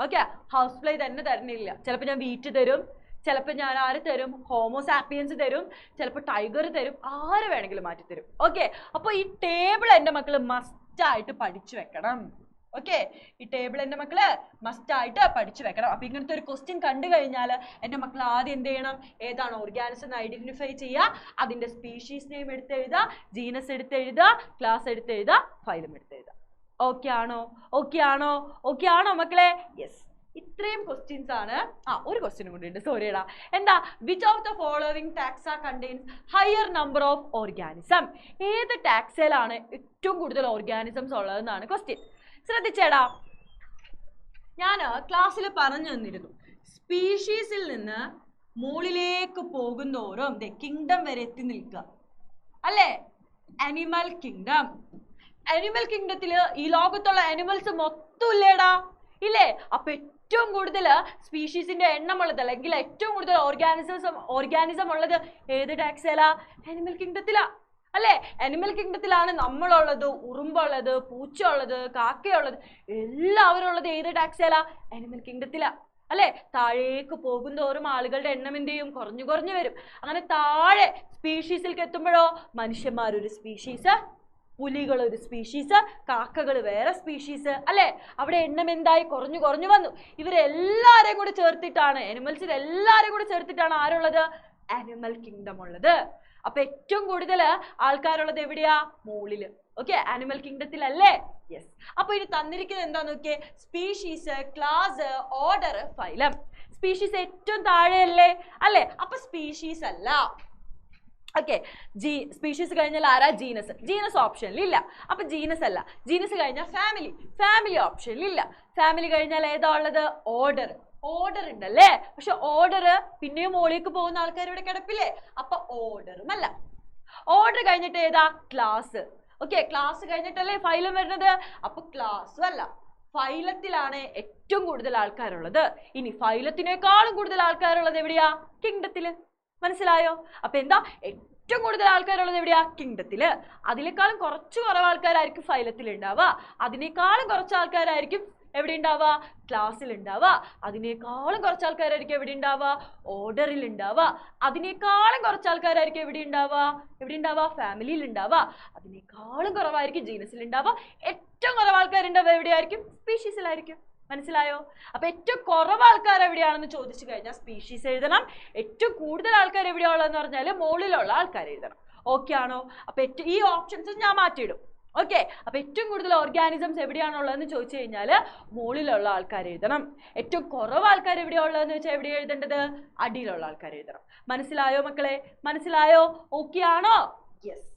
ഓക്കെ, ഹൗസ് ഫ്ലൈ തന്നെ തരണില്ല. ചിലപ്പോൾ ഞാൻ വീറ്റ് തരും, ചിലപ്പോൾ ഞാൻ ആര് തരും, ഹോമോസാപ്പിയൻസ് തരും, ചിലപ്പോൾ ടൈഗർ തരും, ആര് വേണമെങ്കിലും മാറ്റിത്തരും. ഓക്കെ, അപ്പോൾ ഈ ടേബിൾ എൻ്റെ മക്കൾ മസ്റ്റായിട്ട് പഠിച്ചു വെക്കണം. ഓക്കെ, ഈ ടേബിൾ എൻ്റെ മക്കള് മസ്റ്റായിട്ട് പഠിച്ചു വെക്കണം. അപ്പൊ ഇങ്ങനത്തെ ഒരു ക്വസ്റ്റ്യൻ കണ്ടു കഴിഞ്ഞാൽ എൻ്റെ മക്കൾ ആദ്യം എന്ത് ചെയ്യണം, ഏതാണ് ഓർഗാനിസം ഐഡന്റിഫൈ ചെയ്യുക, അതിന്റെ സ്പീഷീസ് നെയിം എടുത്തെഴുതുക, ജീനസ് എടുത്തെഴുതുക, ക്ലാസ് എടുത്തെഴുതുക, ഫൈലം എടുത്തെഴുതുക. ഓക്കെ ആണോ മക്കളെ? യെസ്, ഇത്രയും ക്വസ്റ്റ്യൻസ് ആണ്. ഒരു ക്വസ്റ്റ്യൻ കൂടി ഉണ്ട്, സോറിയടാ. എന്താ, which of the following taxa contains higher number of organism? ഏത് ടാക്സയിലാണ് ഏറ്റവും കൂടുതൽ ഓർഗാനിസംസ് ഉള്ളതെന്നാണ് ക്വസ്റ്റ്യൻ. ശ്രദ്ധിച്ചേടാ, ഞാൻ ക്ലാസ്സിൽ പറഞ്ഞു തന്നിരുന്നു, സ്പീഷീസിൽ നിന്ന് മുകളിലേക്ക് പോകുന്നോറും കിങ്ഡം വരെ എത്തി നിൽക്കുക അല്ലേ, അനിമൽ കിങ്ഡം. അനിമൽ കിങ്ഡത്തില് ഈ ലോകത്തുള്ള അനിമൽസ് മൊത്തം ഇല്ലേടാ, ഇല്ലേ? അപ്പൊ ഏറ്റവും കൂടുതൽ സ്പീഷീസിന്റെ എണ്ണം ഉള്ളത്, അല്ലെങ്കിൽ ഏറ്റവും കൂടുതൽ ഓർഗാനിസം ഉള്ളത് ഏത് ടാക്സയിലാ? അനിമൽ കിങ്ഡത്തിലാ അല്ലേ? അനിമൽ കിങ്ഡത്തിലാണ് നമ്മളുള്ളത്, ഉറുമ്പുള്ളത്, പൂച്ച ഉള്ളത്, കാക്കയുള്ളത്, എല്ലാവരും ഉള്ളത് ഏത് ടാക്സയിലാ? അനിമൽ കിങ്ഡത്തിലാ അല്ലേ? താഴേക്ക് പോകുന്തോറും ആളുകളുടെ എണ്ണം എന്ത് ചെയ്യും, കുറഞ്ഞു വരും. അങ്ങനെ താഴെ സ്പീഷീസിലേക്ക് എത്തുമ്പോഴോ, മനുഷ്യന്മാരൊരു സ്പീഷീസ്, പുലികൾ ഒരു സ്പീഷീസ്, കാക്കകൾ വേറെ സ്പീഷീസ് അല്ലേ? അവിടെ എണ്ണം എന്തായി, കുറഞ്ഞു വന്നു. ഇവരെല്ലാരെയും കൂടെ ചേർത്തിട്ടാണ്, അനിമൽസിൽ എല്ലാരെയും കൂടെ ചേർത്തിട്ടാണ് ആരുള്ളത്? അനിമൽ കിങ്ഡം ഉള്ളത്. അപ്പൊ ഏറ്റവും കൂടുതൽ ആൾക്കാരുള്ളത് എവിടെയാ? മുകളില്. ഓക്കെ, ആനിമൽ കിങ്ഡത്തിലല്ലേ? യെസ്. അപ്പൊ ഇനി തന്നിരിക്കുന്നത് എന്താ നോക്കിയേ? Species, class, order, phylum. Species ഏറ്റവും താഴെയല്ലേ? അല്ലേ? അപ്പൊ സ്പീഷീസ് അല്ല. ഓക്കെ, സ്പീഷീസ് കഴിഞ്ഞാൽ ആരാ? ജീനസ്. ജീനസ് ഓപ്ഷനിൽ ഇല്ല. അപ്പൊ ജീനസ് അല്ല. ജീനസ് കഴിഞ്ഞാൽ ഫാമിലി. ഫാമിലി ഓപ്ഷനിൽ ഇല്ല. ഫാമിലി കഴിഞ്ഞാൽ ഏതാ ഉള്ളത്? ഓർഡർ. ഓർഡർ ഉണ്ടല്ലേ? പക്ഷെ ഓർഡർ പിന്നെയും മുകളിലേക്ക് പോകുന്ന ആൾക്കാർ ഇവിടെ കിടപ്പില്ലേ? അപ്പൊ ഓർഡറും അല്ല. ഓർഡർ കഴിഞ്ഞിട്ട് ഏതാ? ക്ലാസ്. ഓക്കെ, ക്ലാസ് കഴിഞ്ഞിട്ടല്ലേ ഫൈലം വരുന്നത്? അപ്പൊ ക്ലാസ്സും അല്ല. ഫൈലത്തിലാണ് ഏറ്റവും കൂടുതൽ ആൾക്കാരുള്ളത്. ഇനി ഫൈലത്തിനേക്കാളും കൂടുതൽ ആൾക്കാരുള്ളത് എവിടെയാ? കിങ്ഡത്തില്. മനസ്സിലായോ? അപ്പൊ എന്താ? ഏറ്റവും കൂടുതൽ ആൾക്കാരുള്ളത് എവിടെയാ? കിങ്ഡത്തില്. അതിനേക്കാളും കുറച്ച് കുറവ് ആൾക്കാരായിരിക്കും ഫൈലത്തിൽ ഉണ്ടാവുക. അതിനേക്കാളും കുറച്ച് ആൾക്കാരായിരിക്കും എവിടെ ഉണ്ടാവുക? ക്ലാസ്സിൽ ഉണ്ടാവുക. അതിനേക്കാളും കുറച്ച് ആൾക്കാരായിരിക്കും എവിടെ ഉണ്ടാവുക? ഓർഡറിൽ ഉണ്ടാവുക. അതിനേക്കാളും കുറച്ച് ആൾക്കാരായിരിക്കും എവിടെ ഉണ്ടാവുക? ഫാമിലിയിൽ ഉണ്ടാവുക. അതിനേക്കാളും കുറവായിരിക്കും ജീനസിൽ ഉണ്ടാവുക. ഏറ്റവും കുറവ് ആൾക്കാരുണ്ടാവുക എവിടെയായിരിക്കും? സ്പീഷീസിലായിരിക്കും. മനസ്സിലായോ? അപ്പൊ ഏറ്റവും കുറവ് ആൾക്കാർ എവിടെയാണെന്ന് ചോദിച്ചു കഴിഞ്ഞാൽ സ്പീഷീസ് എഴുതണം. ഏറ്റവും കൂടുതൽ ആൾക്കാർ എവിടെയുള്ളതെന്ന് പറഞ്ഞാൽ മുകളിലുള്ള ആൾക്കാർ എഴുതണം. ഓക്കെ ആണോ? അപ്പൊ ഈ ഓപ്ഷൻസ് ഞാൻ മാറ്റിയിടും. ഓക്കെ, അപ്പൊ ഏറ്റവും കൂടുതൽ ഓർഗാനിസംസ് എവിടെയാണുള്ളതെന്ന് ചോദിച്ചു കഴിഞ്ഞാൽ മുകളിലുള്ള ആൾക്കാർ എഴുതണം. ഏറ്റവും കുറവ് ആൾക്കാർ എവിടെയുള്ളതെന്ന് വെച്ചാൽ എവിടെ എഴുതേണ്ടത്? അടിയിലുള്ള ആൾക്കാർ എഴുതണം. മനസ്സിലായോ മക്കളെ? മനസ്സിലായോ? ഓക്കെ ആണോ? യെസ്.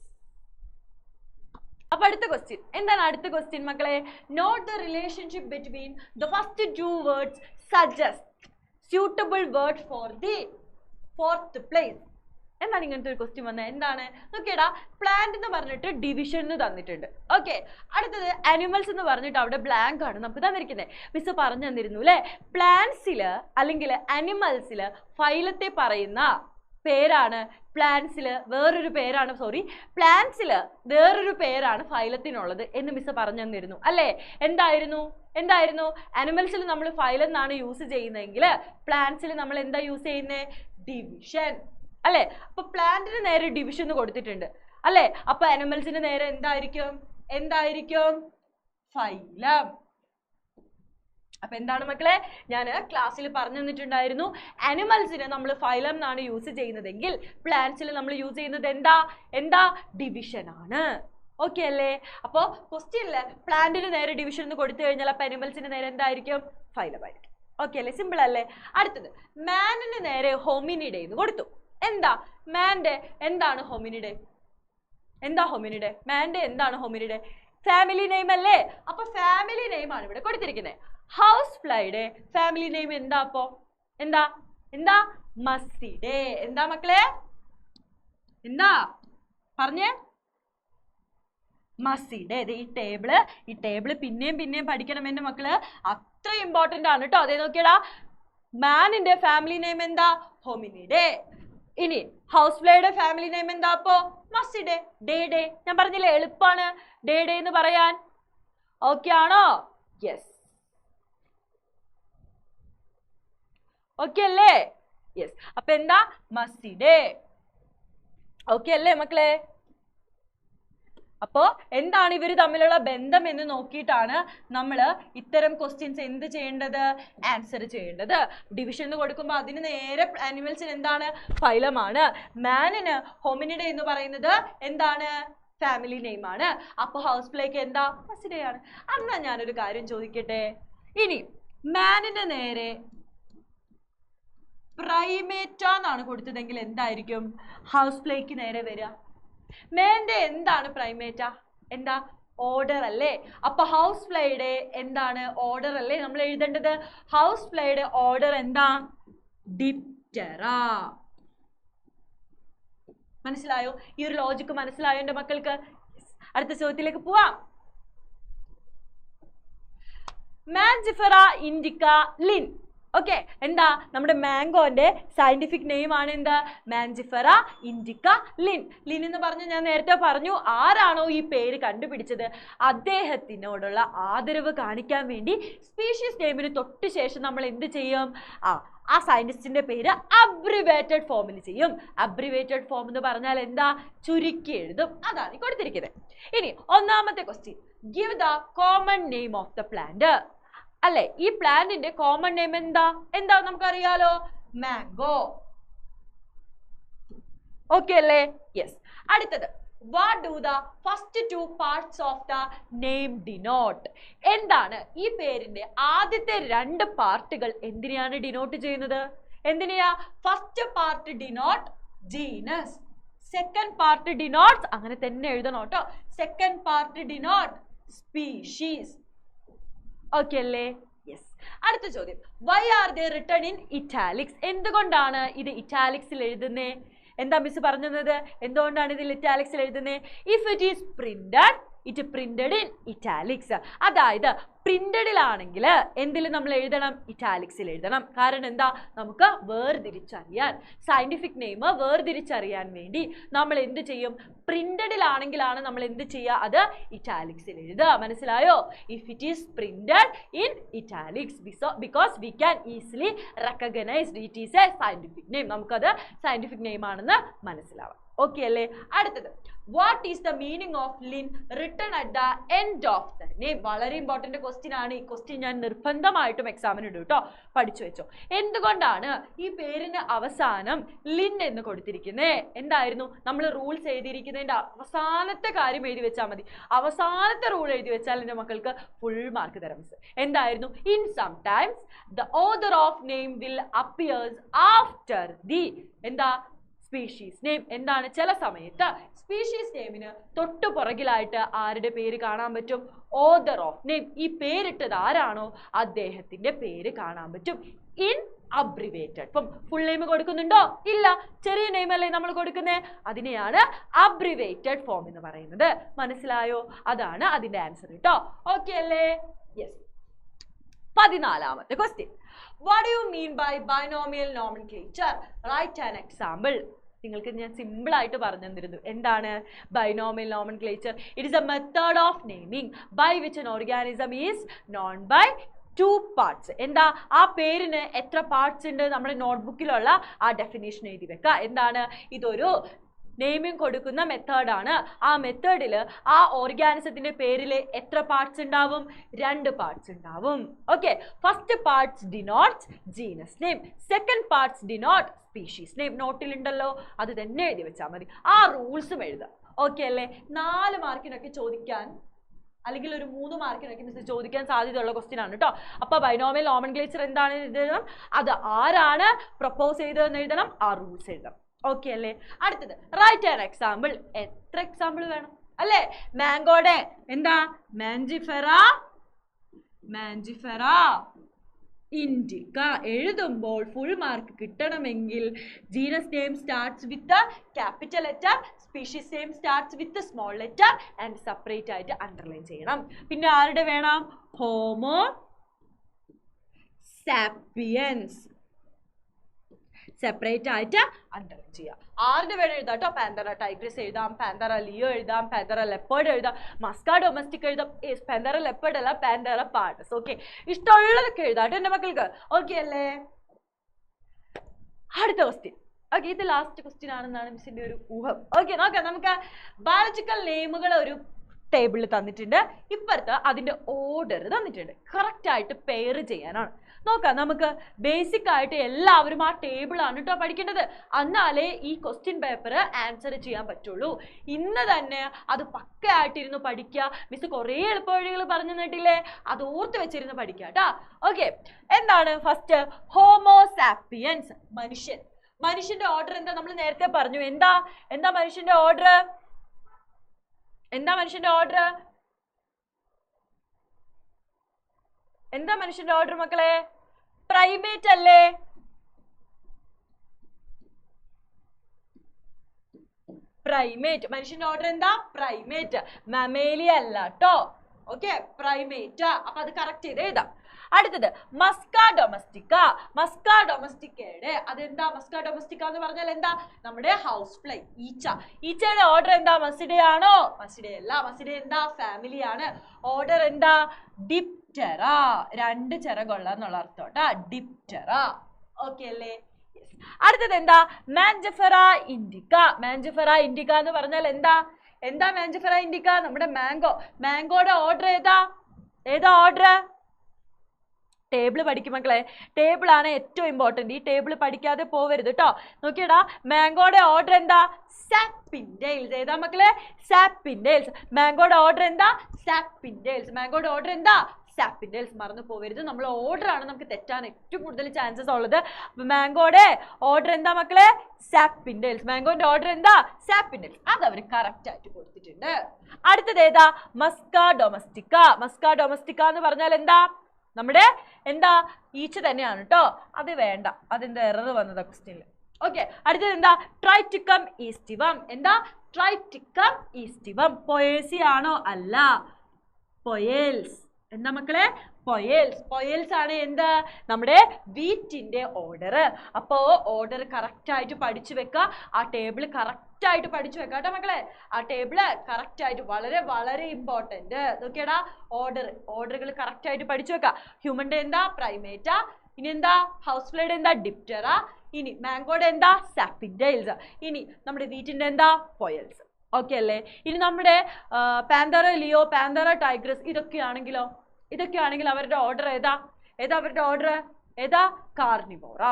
അപ്പൊ അടുത്ത ക്വസ്റ്റ്യൻ എന്താണ്? അടുത്ത ക്വസ്റ്റ്യൻ മക്കളെ, note the relationship between the first two words suggest suitable word for the fourth place. എന്താണ് ഇങ്ങനത്തെ ഒരു ക്വസ്റ്റ്യൻ വന്നത്? എന്താണ് നോക്കിയടാ? പ്ലാന്റ് എന്ന് പറഞ്ഞിട്ട് ഡിവിഷൻ എന്ന് തന്നിട്ടുണ്ട്. ഓക്കെ, അടുത്തത് അനിമൽസ് എന്ന് പറഞ്ഞിട്ട് അവിടെ ബ്ലാങ്ക് ആണ് നമുക്ക് തന്നിരിക്കുന്നത്. മിസ് പറഞ്ഞു തന്നിരുന്നു അല്ലെ? പ്ലാന്റ്സില് അല്ലെങ്കിൽ അനിമൽസില് ഫൈലത്തെ പറയുന്ന പേരാണ് പ്ലാന്റ്സില് വേറൊരു പേരാണ് പ്ലാന്റ്സില് വേറൊരു പേരാണ് ഫൈലത്തിനുള്ളത് എന്ന് മിസ് പറഞ്ഞു തന്നിരുന്നു അല്ലേ? എന്തായിരുന്നു? അനിമൽസിൽ നമ്മൾ ഫൈലം എന്നാണ് യൂസ് ചെയ്യുന്നതെങ്കിൽ പ്ലാന്റ്സിൽ നമ്മൾ എന്താ യൂസ് ചെയ്യുന്നത്? ഡിവിഷൻ അല്ലേ? അപ്പൊ പ്ലാന്റിന് നേരെ ഡിവിഷൻ കൊടുത്തിട്ടുണ്ട് അല്ലേ? അപ്പൊ അനിമൽസിന് നേരെ എന്തായിരിക്കും? ഫൈലം. അപ്പൊ എന്താണ് മക്കളെ? ഞാൻ ക്ലാസ്സിൽ പറഞ്ഞു തന്നിട്ടുണ്ടായിരുന്നു, അനിമൽസിന് നമ്മൾ ഫൈലം എന്നാണ് യൂസ് ചെയ്യുന്നതെങ്കിൽ പ്ലാന്റ്സിൽ നമ്മൾ യൂസ് ചെയ്യുന്നത് എന്താ? ഡിവിഷൻ ആണ്. ഓക്കെ അല്ലേ? അപ്പോൾ ക്വസ്റ്റ്യനില് പ്ലാന്റിന് നേരെ ഡിവിഷൻ എന്ന് കൊടുത്തു കഴിഞ്ഞാൽ അപ്പൊ അനിമൽസിന് നേരെ എന്തായിരിക്കും? ഫൈലം ആയിരിക്കും. ഓക്കെ അല്ലേ? സിമ്പിൾ അല്ലേ? അടുത്തത് മാനിന് നേരെ ഹോമിനിഡേ എന്ന് കൊടുത്തു. മാന്റെ എന്താണ് ഹോമിനിഡേ? മാന്റെ എന്താണ് ഹോമിനിഡേ? ഫാമിലി നെയിം അല്ലേ? അപ്പൊ ഫാമിലി നെയിം ആണ് ഇവിടെ കൊടുത്തിരിക്കുന്നത്. ഹൗസ് ഫ്ലൈയുടെ ഫാമിലി നെയിം എന്താ? മസ്റ്റിഡേ. എന്താ മക്കളെ? പറഞ്ഞേ? മസ്റ്റിഡേ. ഈ ടേബിള് പിന്നെയും പഠിക്കണം എന്റെ മക്കള്. അത്ര ഇമ്പോർട്ടന്റ് ആണ് കേട്ടോ. അതേ നോക്കിയടാ, മാനിന്റെ ഫാമിലി നെയിം എന്താ? ഹോമിനിഡേ. ഇനി ഹൗസ് ഫ്ലൈയുടെ ഫാമിലി നെയിം എന്താ? അപ്പോ മസ്റ്റിഡേ. ഡേ. ഞാൻ പറഞ്ഞില്ലേ എളുപ്പമാണ് ഡേ എന്ന് പറയാൻ. ഓക്കെ ആണോ? യെസ്. ഓക്കെ അല്ലേ? യെസ്. അപ്പൊ എന്താ? മസ്റ്റിഡേ. ഓക്കെ അല്ലേ മക്കളെ? അപ്പോ എന്താണ് ഇവർ തമ്മിലുള്ള ബന്ധം എന്ന് നോക്കിയിട്ടാണ് നമ്മൾ ഇത്തരം ക്വസ്റ്റ്യൻസ് എന്ത് ചെയ്യേണ്ടത്? ആൻസർ ചെയ്യേണ്ടത്. ഡിവിഷൻ എന്ന് കൊടുക്കുമ്പോൾ അതിന് നേരെ അനിമൽസിന് എന്താണ്? ഫൈലമാണ്. മാനിന് ഹോമിനിഡേ എന്ന് പറയുന്നത് എന്താണ്? ഫാമിലി നെയിം ആണ്. അപ്പൊ ഹൗസ് ഫ്ലൈക്ക് എന്താ? മസ്റ്റിഡേ ആണ്. അന്നാ ഞാനൊരു കാര്യം ചോദിക്കട്ടെ. ഇനി മാനിന് നേരെ പ്രൈമേറ്റ എന്നാണ് കൊടുത്തതെങ്കിൽ എന്തായിരിക്കും ഹൗസ് ഫ്ലൈക്ക് നേരെ വരിക? മാന്റെ എന്താണ് പ്രൈമേറ്റ? എന്താ? ഓർഡർ അല്ലേ? അപ്പൊ ഹൗസ് ഫ്ലൈയുടെ എന്താണ്? ഓർഡർ അല്ലേ നമ്മൾ എഴുതേണ്ടത്? ഹൗസ് ഫ്ലൈയുടെ ഓർഡർ എന്താ? ഡിപ്റ്ററ. മനസ്സിലായോ? ഈ ഒരു ലോജിക്ക് മനസ്സിലായോ എന്റെ മക്കൾക്ക്? അടുത്ത ചോദ്യത്തിലേക്ക് പോവാം. മാൻജിഫറ ഇൻഡിക്ക ലിൻ. ഓക്കെ, എന്താ? നമ്മുടെ മാംഗോന്റെ സയന്റിഫിക് നെയിം ആണ് എന്താ? മാൻജിഫറ ഇൻഡിക്ക ലിൻ. ലിൻ എന്ന് പറഞ്ഞ് ഞാൻ നേരത്തെ പറഞ്ഞു, ആരാണോ ഈ പേര് കണ്ടുപിടിച്ചത് അദ്ദേഹത്തിനോടുള്ള ആദരവ് കാണിക്കാൻ വേണ്ടി സ്പീഷീസ് നെയിമിന് തൊട്ട് ശേഷം നമ്മൾ എന്ത് ചെയ്യും? ആ സയന്റിസ്റ്റിന്റെ പേര് അബ്രിവേറ്റഡ് ഫോമിൽ ചെയ്യും. അബ്രിവേറ്റഡ് ഫോം എന്ന് പറഞ്ഞാൽ എന്താ? ചുരുക്കി എഴുതും. അതാണ് കൊടുത്തിരിക്കുന്നത്. ഇനി ഒന്നാമത്തെ question, give the common name of the plant. അല്ലെ, ഈ പ്ലാന്റിന്റെ കോമൺ നെയിം എന്താ? നമുക്കറിയാലോ, മാംഗോ. ഓക്കെ അല്ലേ? യെസ്. അടുത്തത്, what do the first two parts of the name denote? എന്താണ് ഈ പേരിന്റെ ആദ്യത്തെ രണ്ട് പാർട്ടുകൾ എന്തിനെയാണ് ഡിനോട്ട് ചെയ്യുന്നത്? എന്തിനെയാ? First part denote genus, second part denotes, അങ്ങനെ തന്നെ എഴുതണം കേട്ടോ, second part denote species. Okay അല്ലേ? യെസ്. അടുത്ത ചോദ്യം, why are they written in italics? എന്തുകൊണ്ടാണ് ഇത് ഇറ്റാലിക്സിൽ എഴുതുന്നേ? എന്താ മിസ് പറഞ്ഞത്? എന്തുകൊണ്ടാണ് ഇതിൽ ഇറ്റാലിക്സിൽ എഴുതുന്നത്? If it is printed, it printed in italics. അതായത് പ്രിന്റഡിലാണെങ്കിൽ എന്തിൽ നമ്മൾ എഴുതണം? ഇറ്റാലിക്സിൽ എഴുതണം. കാരണം എന്താ? നമുക്ക് വേർതിരിച്ചറിയാൻ, സയന്റിഫിക് നെയിം വേർതിരിച്ചറിയാൻ വേണ്ടി നമ്മൾ എന്ത് ചെയ്യും? പ്രിന്റഡിലാണെങ്കിലാണ് നമ്മൾ എന്ത് ചെയ്യുക? അത് ഇറ്റാലിക്സിൽ എഴുതുക. മനസ്സിലായോ? If it is printed in italics because we can easily recognise it is a scientific name. നമുക്കത് സയന്റിഫിക് നെയിം ആണെന്ന് മനസ്സിലാവാം. ഓക്കെ അല്ലേ? അടുത്തത്, what is the meaning of Linn written at the end of the name? വളരെ important question ആണ്. ഈ question ഞാൻ നിർബന്ധമായിട്ടും എക്സാമിന് ഇടും കേട്ടോ, പഠിച്ചു വെച്ചോ. എന്തുകൊണ്ടാണ് ഈ പേരിന് അവസാനം ലിൻ എന്ന് കൊടുത്തിരിക്കുന്നത്? എന്തായിരുന്നു നമ്മൾ റൂൾസ് എഴുതിയിരിക്കുന്നതിന്റെ അവസാനത്തെ കാര്യം എഴുതി വെച്ചാൽ മതി. അവസാനത്തെ റൂൾ എഴുതി വെച്ചാൽ എൻ്റെ മക്കൾക്ക് ഫുൾ മാർക്ക് തരാം മിസ്. എന്തായിരുന്നു? In sometimes the author of name will appears after the എന്താ? Species name. എന്താണ്? ചില സമയത്ത് സ്പീഷീസ് നെയിമിന് തൊട്ടു പുറകിലായിട്ട് ആരുടെ പേര് കാണാൻ പറ്റും? Author of name. ഈ പേരിട്ടത് ആരാണോ അദ്ദേഹത്തിന്റെ പേര് കാണാൻ പറ്റും ഇൻ അബ്രിവേറ്റഡ്. ഇപ്പം ഫുൾ നെയിം കൊടുക്കുന്നുണ്ടോ? ഇല്ല, ചെറിയ നെയിം അല്ലേ നമ്മൾ കൊടുക്കുന്നത്, അതിനെയാണ് അബ്രിവേറ്റഡ് ഫോം എന്ന് പറയുന്നത്. മനസ്സിലായോ? അതാണ് അതിന്റെ ആൻസർ കേട്ടോ. ഓക്കെ അല്ലേ? യെസ്. 14ാമത്തെ question, what do you mean by binomial nomenclature? Write an example. നിങ്ങൾക്ക് ഞാൻ സിമ്പിൾ ആയിട്ട് പറഞ്ഞു തന്നിരുന്നു. എന്താണ് binomial nomenclature? It is a method of naming by which an organism is known by two parts. എന്താ? ആ പേരിന് എത്ര പാർട്സ് ഉണ്ട്? നമ്മുടെ നോട്ട്ബുക്കിലുള്ള ആ ഡെഫിനേഷൻ എഴുതി വെക്കുക. എന്താണ്? ഇതൊരു നെയിമിംഗ് കൊടുക്കുന്ന മെത്തേഡാണ്. ആ മെത്തേഡിൽ ആ ഓർഗാനിസത്തിന്റെ പേരിൽ എത്ര പാർട്സ് ഉണ്ടാവും? 2 പാർട്സ് ഉണ്ടാവും. Okay. First parts denotes genus name, second parts denote species name. നോട്ടിലുണ്ടല്ലോ, അത് തന്നെ എഴുതി വെച്ചാൽ മതി. ആ റൂൾസും എഴുതുക. ഓക്കെ അല്ലേ? 4 മാർക്കിനൊക്കെ ചോദിക്കാൻ, അല്ലെങ്കിൽ ഒരു 3 മാർക്കിനൊക്കെ മിസ് ചോദിക്കാൻ സാധ്യതയുള്ള ക്വസ്റ്റ്യൻ ആണ് കേട്ടോ. അപ്പൊ ബൈനോമിയൽ നോമൻക്ലേച്ചർ എന്താണ് എഴുതണം, അത് ആരാണ് പ്രപ്പോസ് ചെയ്തതെന്ന് എഴുതണം, ആ റൂൾസ് എഴുതണം. ഓക്കെ അല്ലേ? അടുത്തത്, റൈറ്റ് ആൻ എക്സാമ്പിൾ. എത്ര എക്സാമ്പിൾ വേണം അല്ലേ? മാംഗോയുടെ എന്താ? Mangifera, Mangifera Indica. എഴുതുമ്പോൾ ഫുൾ മാർക്ക് കിട്ടണമെങ്കിൽ genus name starts with capital letter, species name starts with small letter and separate ആയിട്ട് അണ്ടർലൈൻ ചെയ്യണം. പിന്നെ ആരുടെ വേണം? ഹോമോ സാപ്പിയൻസ്, സെപ്പറേറ്റ് ആയിട്ട് അണ്ടർലൈൻ ചെയ്യാം. ആരുടെ വേണം എഴുതാം കേട്ടോ? പാന്തറ ടൈഗ്രസ് എഴുതാം, പാന്തറ ലിയോ എഴുതാം, പാന്തറ ലെപ്പേർഡ് എഴുതാം, മസ്കാ ഡൊമസ്റ്റിക് എഴുതാം. പാന്തറ ലെപ്പേർഡ് അല്ല, പാന്തറ പാർഡസ്. ഓക്കെ, ഇഷ്ടമുള്ളതൊക്കെ എഴുതാം കേട്ടോ എൻ്റെ മക്കൾക്ക്. ഓക്കെ അല്ലേ? അടുത്ത ക്വസ്റ്റ്യൻ. ഓക്കെ, ഇത് ലാസ്റ്റ് ക്വസ്റ്റ്യൻ ആണെന്നാണ് മിസ്സിന്റെ ഒരു ഊഹം. ഓക്കെ, നോക്കാം. നമുക്ക് ബയോളജിക്കൽ നെയിമുകൾ ഒരു ടേബിളിൽ തന്നിട്ടുണ്ട്. ഇപ്പുറത്ത് അതിന്റെ ഓർഡർ തന്നിട്ടുണ്ട്. കറക്റ്റ് ആയിട്ട് പെയർ ചെയ്യാനാണ്. നോക്കാം, നമുക്ക് ബേസിക് ആയിട്ട് എല്ലാവരും ആ ടേബിൾ ആണ് കേട്ടോ പഠിക്കേണ്ടത്. എന്നാലേ ഈ ക്വസ്റ്റ്യൻ പേപ്പർ ആൻസർ ചെയ്യാൻ പറ്റുള്ളൂ. ഇന്ന് തന്നെ അത് പക്കയായിട്ടിരുന്ന് പഠിക്കുക. മിസ് കുറേ എളുപ്പവഴികൾ പറഞ്ഞു തന്നിട്ടില്ലേ? അത് ഓർത്ത് വെച്ചിരുന്ന് പഠിക്കുക കേട്ടോ. ഓക്കെ, എന്താണ് ഫസ്റ്റ്? ഹോമോസാപ്പിയൻസ്, മനുഷ്യൻ. മനുഷ്യന്റെ ഓർഡർ എന്താ? നമ്മൾ നേരത്തെ പറഞ്ഞു. എന്താ എന്താ മനുഷ്യന്റെ ഓർഡർ? എന്താ മനുഷ്യന്റെ ഓർഡർ? എന്താ മനുഷ്യന്റെ ഓർഡർ മക്കളെ? പ്രൈമേറ്റ് അല്ലേ? പ്രൈമേറ്റ്. മനുഷ്യന്റെ ഓർഡർ എന്താ? പ്രൈമേറ്റ്. മമേലിയ അല്ല കേട്ടോ. Okay, primate. അപ്പൊ അത് കറക്റ്റ് ചെയ്ത് എഴുതാം. അടുത്തത് മസ്കാ ഡൊമസ്റ്റിക്ക. മസ്കാ ഡൊമസ്റ്റിക്കയുടെ അതെന്താ? മസ്കാ ഡൊമസ്റ്റിക്ക എന്ന് പറഞ്ഞാൽ എന്താ? നമ്മുടെ ഹൗസ് ഫ്ലൈ, ഈച്ച. ഈച്ചയുടെ ഓർഡർ എന്താ? മസിഡേ ആണോ? മസിഡേ അല്ല. മസിഡേ എന്താ? ഫാമിലി ആണ്. ഓർഡർ എന്താ? ഡിപ്റ്റെറ. 2 ചിറകുള്ള എന്നുള്ള അർത്ഥം കേട്ടാ, ഡിപ്റ്റെറ. ഓക്കെ അല്ലേ? അടുത്തത് എന്താ? മാഞ്ചിഫെറ ഇൻഡിക്ക. മാഞ്ചിഫെറ ഇൻഡിക്ക എന്ന് പറഞ്ഞാൽ എന്താ? എന്താ മാഞ്ചിഫെറ ഇൻഡിക്ക? നമ്മുടെ മാംഗോ. മാംഗോയുടെ ഓർഡർ ഏതാ? ഏതാ ഓർഡർ? ടേബിൾ പഠിക്കും മക്കളെ. ടേബിൾ ആണ് ഏറ്റവും ഇമ്പോർട്ടന്റ്. ഈ ടേബിൾ പഠിക്കാതെ പോവരുത് കേട്ടോ. നോക്കിയടാ, മാംഗോയുടെ ഓർഡർ എന്താ? സാപ്പിൻഡേൽസ്. ഏതാ മക്കളെ? സാപ്പിൻഡേൽസ്. മാംഗോയുടെ ഓർഡർ എന്താ? സാപ്പിൻഡേൽസ്. മാംഗോയുടെ ഓർഡർ എന്താ? സാപ്പിൻഡേൽസ്. മറന്നു പോവരുത്. നമ്മൾ ഓർഡർ ആണ് നമുക്ക് തെറ്റാൻ ഏറ്റവും കൂടുതൽ ചാൻസസ് ഉള്ളത്. അപ്പൊ മാംഗോയുടെ ഓർഡർ എന്താ മക്കളെ? സാപ്പിൻഡേൽസ്. മാംഗോന്റെ ഓർഡർ എന്താ? സാപ്പിൻഡേൽസ്. അത് അവർ കറക്റ്റ് ആയിട്ട് കൊടുത്തിട്ടുണ്ട്. അടുത്തത് ഏതാ? Musca domestica. മസ്ക ഡൊമസ്റ്റിക്ക എന്ന് പറഞ്ഞാൽ എന്താ? നമ്മുടെ എന്താ? ഈച്ച തന്നെയാണ് കേട്ടോ. അത് വേണ്ട, അതെന്താ എറർ വന്നതാ ക്വസ്റ്റ്യനിൽ. ഓക്കെ, അടുത്തത് എന്താ? ട്രൈറ്റിക്കം ഈസ്റ്റിവം. എന്താ? ട്രൈറ്റിക്കം ഈസ്റ്റിവം. പൊയേസി ആണോ? അല്ല, പൊയേൽസ്. എന്താ മക്കളെ? പൊയേൽസ്. പൊയേൽസ് ആണ് എന്ത്? നമ്മുടെ വീറ്റിന്റെ ഓർഡർ. അപ്പോ ഓർഡർ കറക്റ്റ് ആയിട്ട് പഠിച്ചു വെക്കുക. ആ ടേബിൾ കറക്റ്റ് ആയിട്ട് പഠിച്ചു വെക്കുക കേട്ടോ മക്കളെ. ആ ടേബിള് കറക്റ്റ് ആയിട്ട്, വളരെ വളരെ ഇമ്പോർട്ടന്റ്. നോക്കിയടാ, ഓർഡറുകൾ കറക്റ്റ് ആയിട്ട് പഠിച്ചു വെക്കുക. ഹ്യൂമന്റെ എന്താ? പ്രൈമേറ്റ. ഇനി എന്താ? ഹൗസ് ഫ്ലൈയുടെ എന്താ? ഡിപ്റ്ററ. ഇനി മാംഗോയുടെ എന്താ? സാപ്പിൻഡേൽസ്. ഇനി നമ്മുടെ വീറ്റിന്റെ എന്താ? പൊയൽസ്. ഓക്കെ അല്ലേ? ഇനി നമ്മുടെ പാന്തറ ലിയോ, പാന്തറ ടൈഗ്രസ്, ഇതൊക്കെയാണെങ്കിൽ അവരുടെ ഓർഡർ ഏതാ? അവരുടെ ഓർഡർ ഏതാ? കാർണിവോറ.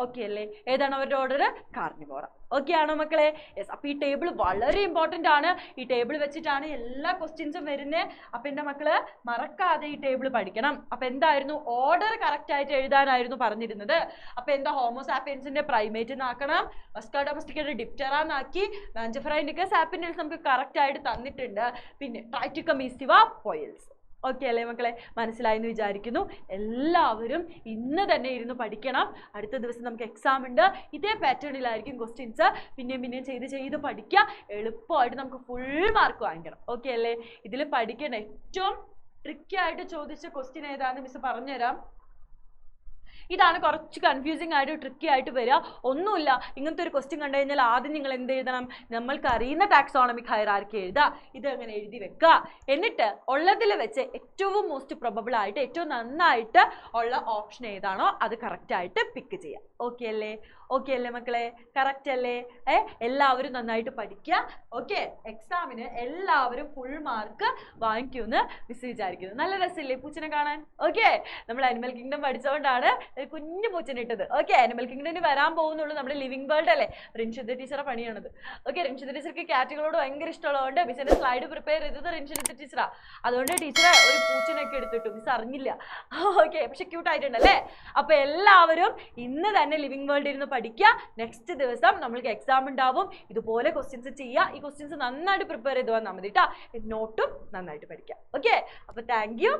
ഓക്കെ അല്ലേ? ഏതാണ് അവരുടെ ഓർഡർ? കാർണിവോറ. ഓക്കെ ആണോ മക്കളെ? യെസ്. അപ്പൊ ഈ ടേബിൾ വളരെ ഇമ്പോർട്ടന്റ് ആണ്. ഈ ടേബിൾ വെച്ചിട്ടാണ് എല്ലാ ക്വസ്റ്റ്യൻസും വരുന്നത്. അപ്പൊ എന്റെ മക്കള് മറക്കാതെ ഈ ടേബിൾ പഠിക്കണം. അപ്പൊ എന്തായിരുന്നു? ഓർഡർ കറക്റ്റ് ആയിട്ട് എഴുതാനായിരുന്നു പറഞ്ഞിരുന്നത്. അപ്പൊ എന്താ? ഹോമോസാപ്പിയൻസിന്റെ പ്രൈമേറ്റ് എന്നാക്കണം, മസ്ക ഡൊമസ്റ്റിക്കയുടെ ഡിപ്റ്ററ എന്നാക്കി, മാഞ്ചഫറൈൻഡിക്ക സാപ്പിൻഡേൽസ് നമുക്ക് കറക്റ്റ് ആയിട്ട് തന്നിട്ടുണ്ട്. പിന്നെ ട്രൈറ്റിക്കം ഈസ്റ്റിവ, പൊയൽസ്. ഓക്കെ അല്ലേ മക്കളെ? മനസ്സിലായെന്ന് വിചാരിക്കുന്നു. എല്ലാവരും ഇന്ന് തന്നെ ഇരുന്ന് പഠിക്കണം. അടുത്ത ദിവസം നമുക്ക് എക്സാം ഉണ്ട്. ഇതേ പാറ്റേണിലായിരിക്കും ക്വസ്റ്റ്യൻസ്. പിന്നെയും ചെയ്ത് പഠിക്കുക. എളുപ്പമായിട്ട് നമുക്ക് ഫുൾ മാർക്ക് വാങ്ങിക്കണം. ഓക്കെ അല്ലേ? ഇതിൽ പഠിക്കേണ്ട ഏറ്റവും ട്രിക്കി ആയിട്ട് ചോദിച്ച ക്വസ്റ്റ്യൻ ഏതാണെന്ന് മിസ് പറഞ്ഞുതരാം. ഇതാണ് കുറച്ച് കൺഫ്യൂസിങ് ആയിട്ട് ട്രിക്കി ആയിട്ട് വരിക. ഒന്നുമില്ല, ഇങ്ങനത്തെ ഒരു ക്വസ്റ്റ്യൻ കണ്ടു കഴിഞ്ഞാൽ ആദ്യം നിങ്ങൾ എന്ത് എഴുതണം? നമ്മൾക്ക് അറിയുന്ന ടാക്സോണമിക് ഹൈറാർക്കി എഴുതുക. ഇത് അങ്ങനെ എഴുതി വെക്കുക. എന്നിട്ട് ഉള്ളതിൽ വെച്ച് ഏറ്റവും മോസ്റ്റ് പ്രൊബബിൾ ആയിട്ട്, ഏറ്റവും നന്നായിട്ട് ഉള്ള ഓപ്ഷൻ ഏതാണോ അത് കറക്റ്റ് ആയിട്ട് പിക്ക് ചെയ്യുക. ഓക്കെ അല്ലേ? ഓക്കെ അല്ലേ മക്കളെ? കറക്റ്റ് അല്ലേ? എല്ലാവരും നന്നായിട്ട് പഠിക്കുക. ഓക്കെ, എക്സാമിന് എല്ലാവരും ഫുൾ മാർക്ക് വാങ്ങിക്കുമെന്ന് മിസ് വിചാരിക്കുന്നു. നല്ല രസമില്ലേ പൂച്ചനെ കാണാൻ? ഓക്കെ, നമ്മൾ അനിമൽ കിങ്ഡം പഠിച്ചുകൊണ്ടാണ് കുഞ്ഞു പൂച്ചനെ ഇട്ടത്. ഓക്കെ, അനിമൽ കിങ്ഡമിന് വരാൻ പോകുന്നുള്ളൂ. നമ്മുടെ ലിവിംഗ് വേൾഡ് അല്ലേ? റിൻഷിത ടീച്ചറെ പണിയാണത്. ഓക്കെ, റിൻഷിത ടീച്ചർക്ക് ക്യാറ്റുകളോട് ഭയങ്കര ഇഷ്ടമുള്ളതുകൊണ്ട് മിസ്സിന്റെ സ്ലൈഡ് പ്രിപ്പയർ ചെയ്തത് റിൻഷിത ടീച്ചറാ. അതുകൊണ്ട് ടീച്ചറെ ഒരു പൂച്ചനൊക്കെ എടുത്തിട്ടു. മിസ് അറിഞ്ഞില്ല. ഓക്കെ, പക്ഷെ ക്യൂട്ട് ആയിട്ടുണ്ടല്ലേ? അപ്പൊ എല്ലാവരും ഇന്ന് തന്നെ ലിവിംഗ് വേൾഡ് ഇരുന്ന് പഠിക്കുക. നെക്സ്റ്റ് ദിവസം നമ്മൾക്ക് എക്സാം ഉണ്ടാവും. ഇതുപോലെ ക്വസ്റ്റ്യൻസ് ചെയ്യുക. ഈ ക്വസ്റ്റ്യൻസ് നന്നായിട്ട് പ്രിപ്പയർ ചെയ്ത് വന്നാൽ മതി കേട്ടോ. നോട്ടും നന്നായിട്ട് പഠിക്കാം. ഓക്കെ, അപ്പൊ താങ്ക് യു.